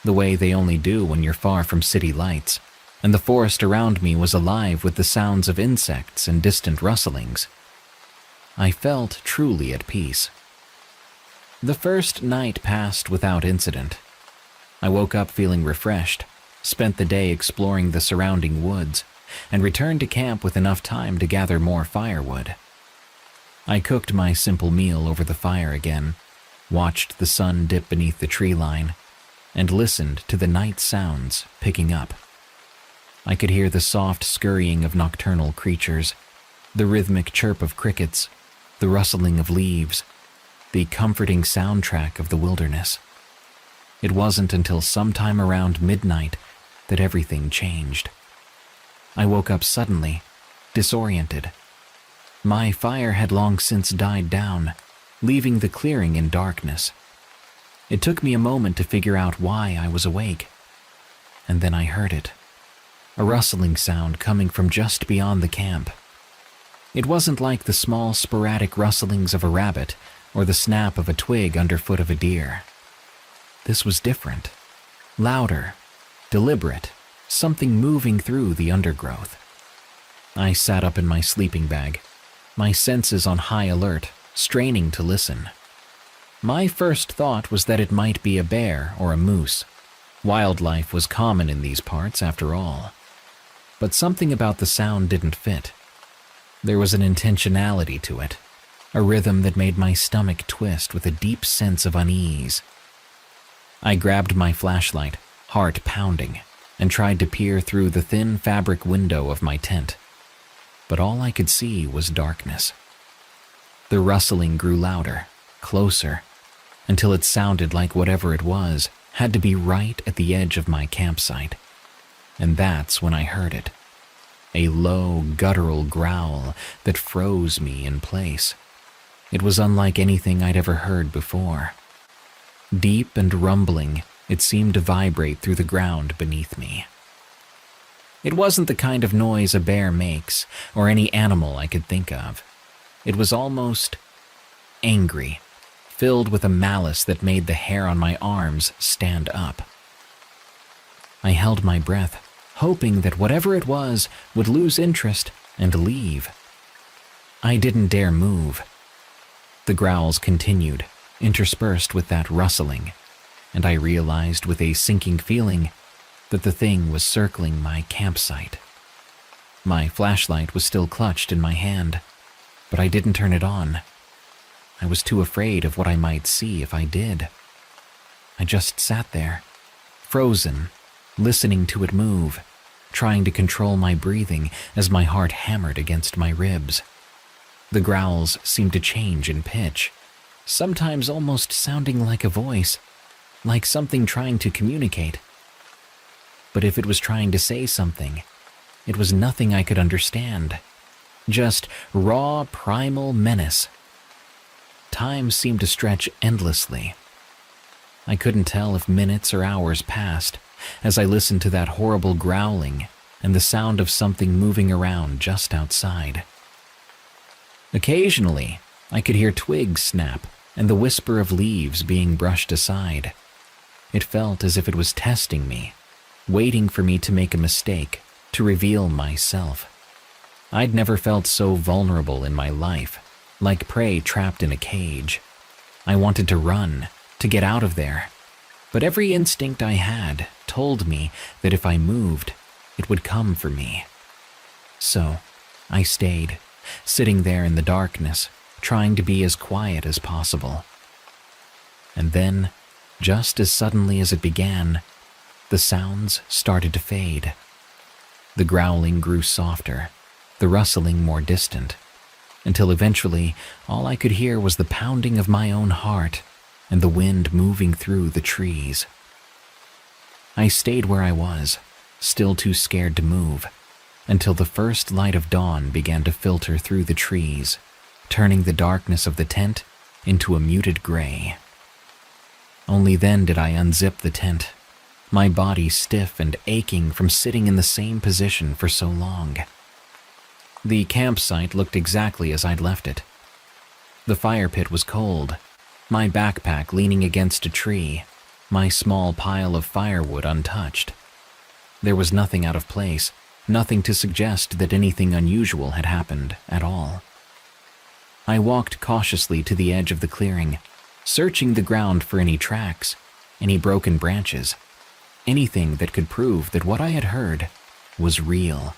the way they only do when you're far from city lights, and the forest around me was alive with the sounds of insects and distant rustlings. I felt truly at peace. The first night passed without incident. I woke up feeling refreshed, spent the day exploring the surrounding woods, and returned to camp with enough time to gather more firewood. I cooked my simple meal over the fire again, watched the sun dip beneath the tree line, and listened to the night sounds picking up. I could hear the soft scurrying of nocturnal creatures, the rhythmic chirp of crickets, the rustling of leaves, the comforting soundtrack of the wilderness. It wasn't until sometime around midnight that everything changed. I woke up suddenly, disoriented. My fire had long since died down, leaving the clearing in darkness. It took me a moment to figure out why I was awake. And then I heard it. A rustling sound coming from just beyond the camp. It wasn't like the small sporadic rustlings of a rabbit or the snap of a twig underfoot of a deer. This was different, louder, deliberate, something moving through the undergrowth. I sat up in my sleeping bag, my senses on high alert, straining to listen. My first thought was that it might be a bear or a moose. Wildlife was common in these parts, after all. But something about the sound didn't fit. There was an intentionality to it, a rhythm that made my stomach twist with a deep sense of unease. I grabbed my flashlight, heart pounding, and tried to peer through the thin fabric window of my tent. But all I could see was darkness. The rustling grew louder, closer, until it sounded like whatever it was had to be right at the edge of my campsite. And that's when I heard it. A low, guttural growl that froze me in place. It was unlike anything I'd ever heard before. Deep and rumbling, it seemed to vibrate through the ground beneath me. It wasn't the kind of noise a bear makes, or any animal I could think of. It was almost angry, filled with a malice that made the hair on my arms stand up. I held my breath, hoping that whatever it was would lose interest and leave. I didn't dare move. The growls continued, interspersed with that rustling, and I realized with a sinking feeling that the thing was circling my campsite. My flashlight was still clutched in my hand, but I didn't turn it on. I was too afraid of what I might see if I did. I just sat there, frozen, listening to it move, trying to control my breathing as my heart hammered against my ribs. The growls seemed to change in pitch, sometimes almost sounding like a voice, like something trying to communicate. But if it was trying to say something, it was nothing I could understand. Just raw, primal menace. Time seemed to stretch endlessly. I couldn't tell if minutes or hours passed as I listened to that horrible growling and the sound of something moving around just outside. Occasionally, I could hear twigs snap and the whisper of leaves being brushed aside. It felt as if it was testing me, waiting for me to make a mistake, to reveal myself. I'd never felt so vulnerable in my life, like prey trapped in a cage. I wanted to run, to get out of there, but every instinct I had told me that if I moved, it would come for me. So, I stayed, sitting there in the darkness, trying to be as quiet as possible. And then, just as suddenly as it began, the sounds started to fade. The growling grew softer, the rustling more distant, until eventually all I could hear was the pounding of my own heart and the wind moving through the trees. I stayed where I was, still too scared to move, until the first light of dawn began to filter through the trees, turning the darkness of the tent into a muted gray. Only then did I unzip the tent, my body stiff and aching from sitting in the same position for so long. The campsite looked exactly as I'd left it. The fire pit was cold, my backpack leaning against a tree, my small pile of firewood untouched. There was nothing out of place, nothing to suggest that anything unusual had happened at all. I walked cautiously to the edge of the clearing, searching the ground for any tracks, any broken branches, anything that could prove that what I had heard was real.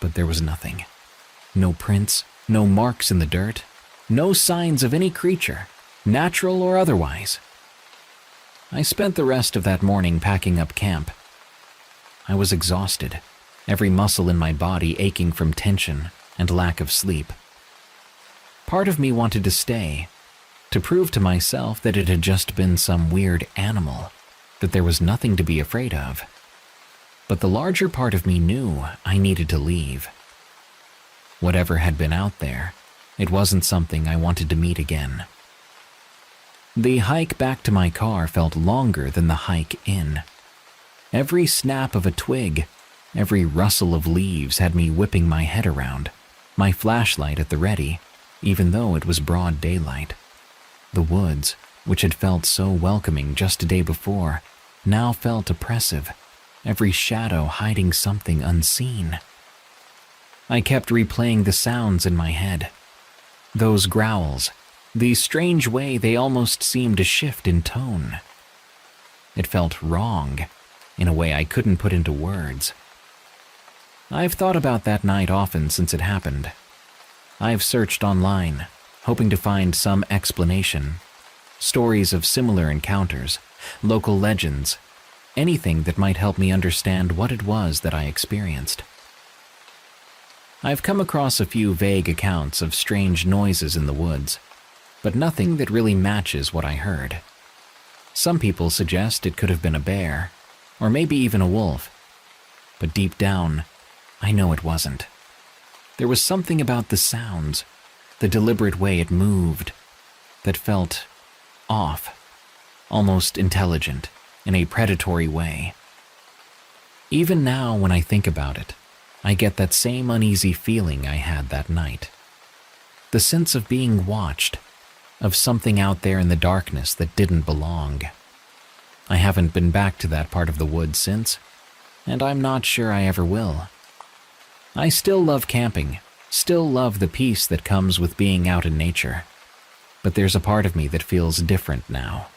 but there was nothing. No prints, no marks in the dirt, no signs of any creature, natural or otherwise. I spent the rest of that morning packing up camp. I was exhausted, every muscle in my body aching from tension and lack of sleep. Part of me wanted to stay, to prove to myself that it had just been some weird animal, that there was nothing to be afraid of. But the larger part of me knew I needed to leave. Whatever had been out there, it wasn't something I wanted to meet again. The hike back to my car felt longer than the hike in. Every snap of a twig, every rustle of leaves had me whipping my head around, my flashlight at the ready, even though it was broad daylight. The woods, which had felt so welcoming just a day before, now felt oppressive, every shadow hiding something unseen. I kept replaying the sounds in my head. Those growls, the strange way they almost seemed to shift in tone. It felt wrong, in a way I couldn't put into words. I've thought about that night often since it happened. I've searched online, hoping to find some explanation. Stories of similar encounters, local legends, anything that might help me understand what it was that I experienced. I've come across a few vague accounts of strange noises in the woods, but nothing that really matches what I heard. Some people suggest it could have been a bear, or maybe even a wolf, but deep down, I know it wasn't. There was something about the sounds, the deliberate way it moved, that felt off, almost intelligent, in a predatory way. Even now, when I think about it, I get that same uneasy feeling I had that night. The sense of being watched, of something out there in the darkness that didn't belong. I haven't been back to that part of the woods since, and I'm not sure I ever will. I still love camping, still love the peace that comes with being out in nature, but there's a part of me that feels different now.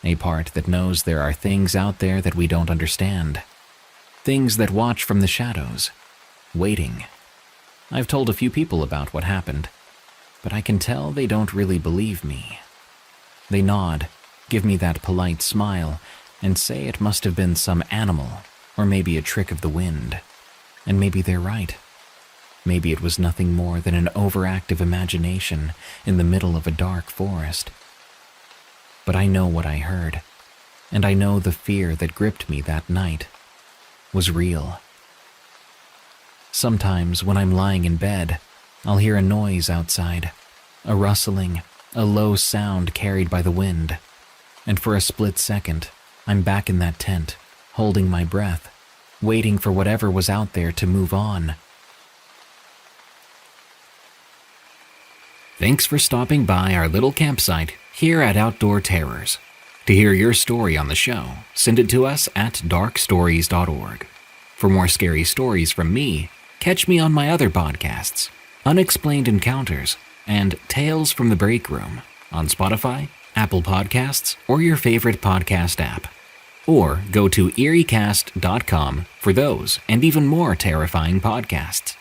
A part that knows there are things out there that we don't understand. Things that watch from the shadows, waiting. I've told a few people about what happened, but I can tell they don't really believe me. They nod, give me that polite smile, and say it must have been some animal, or maybe a trick of the wind. And maybe they're right. Maybe it was nothing more than an overactive imagination in the middle of a dark forest. But I know what I heard, and I know the fear that gripped me that night was real. Sometimes when I'm lying in bed, I'll hear a noise outside, a rustling, a low sound carried by the wind, and for a split second, I'm back in that tent, holding my breath, waiting for whatever was out there to move on. Thanks for stopping by our little campsite here at Outdoor Terrors. To hear your story on the show, send it to us at darkstories.org. For more scary stories from me, catch me on my other podcasts, Unexplained Encounters and Tales from the Break Room, on Spotify, Apple Podcasts, or your favorite podcast app. Or go to eeriecast.com for those and even more terrifying podcasts.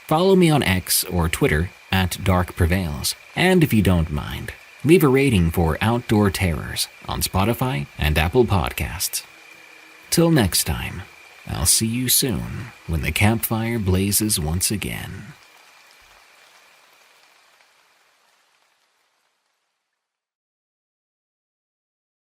Follow me on X or Twitter at prevails, and if you don't mind, leave a rating for Outdoor Terrors on Spotify and Apple Podcasts. Till next time, I'll see you soon when the campfire blazes once again.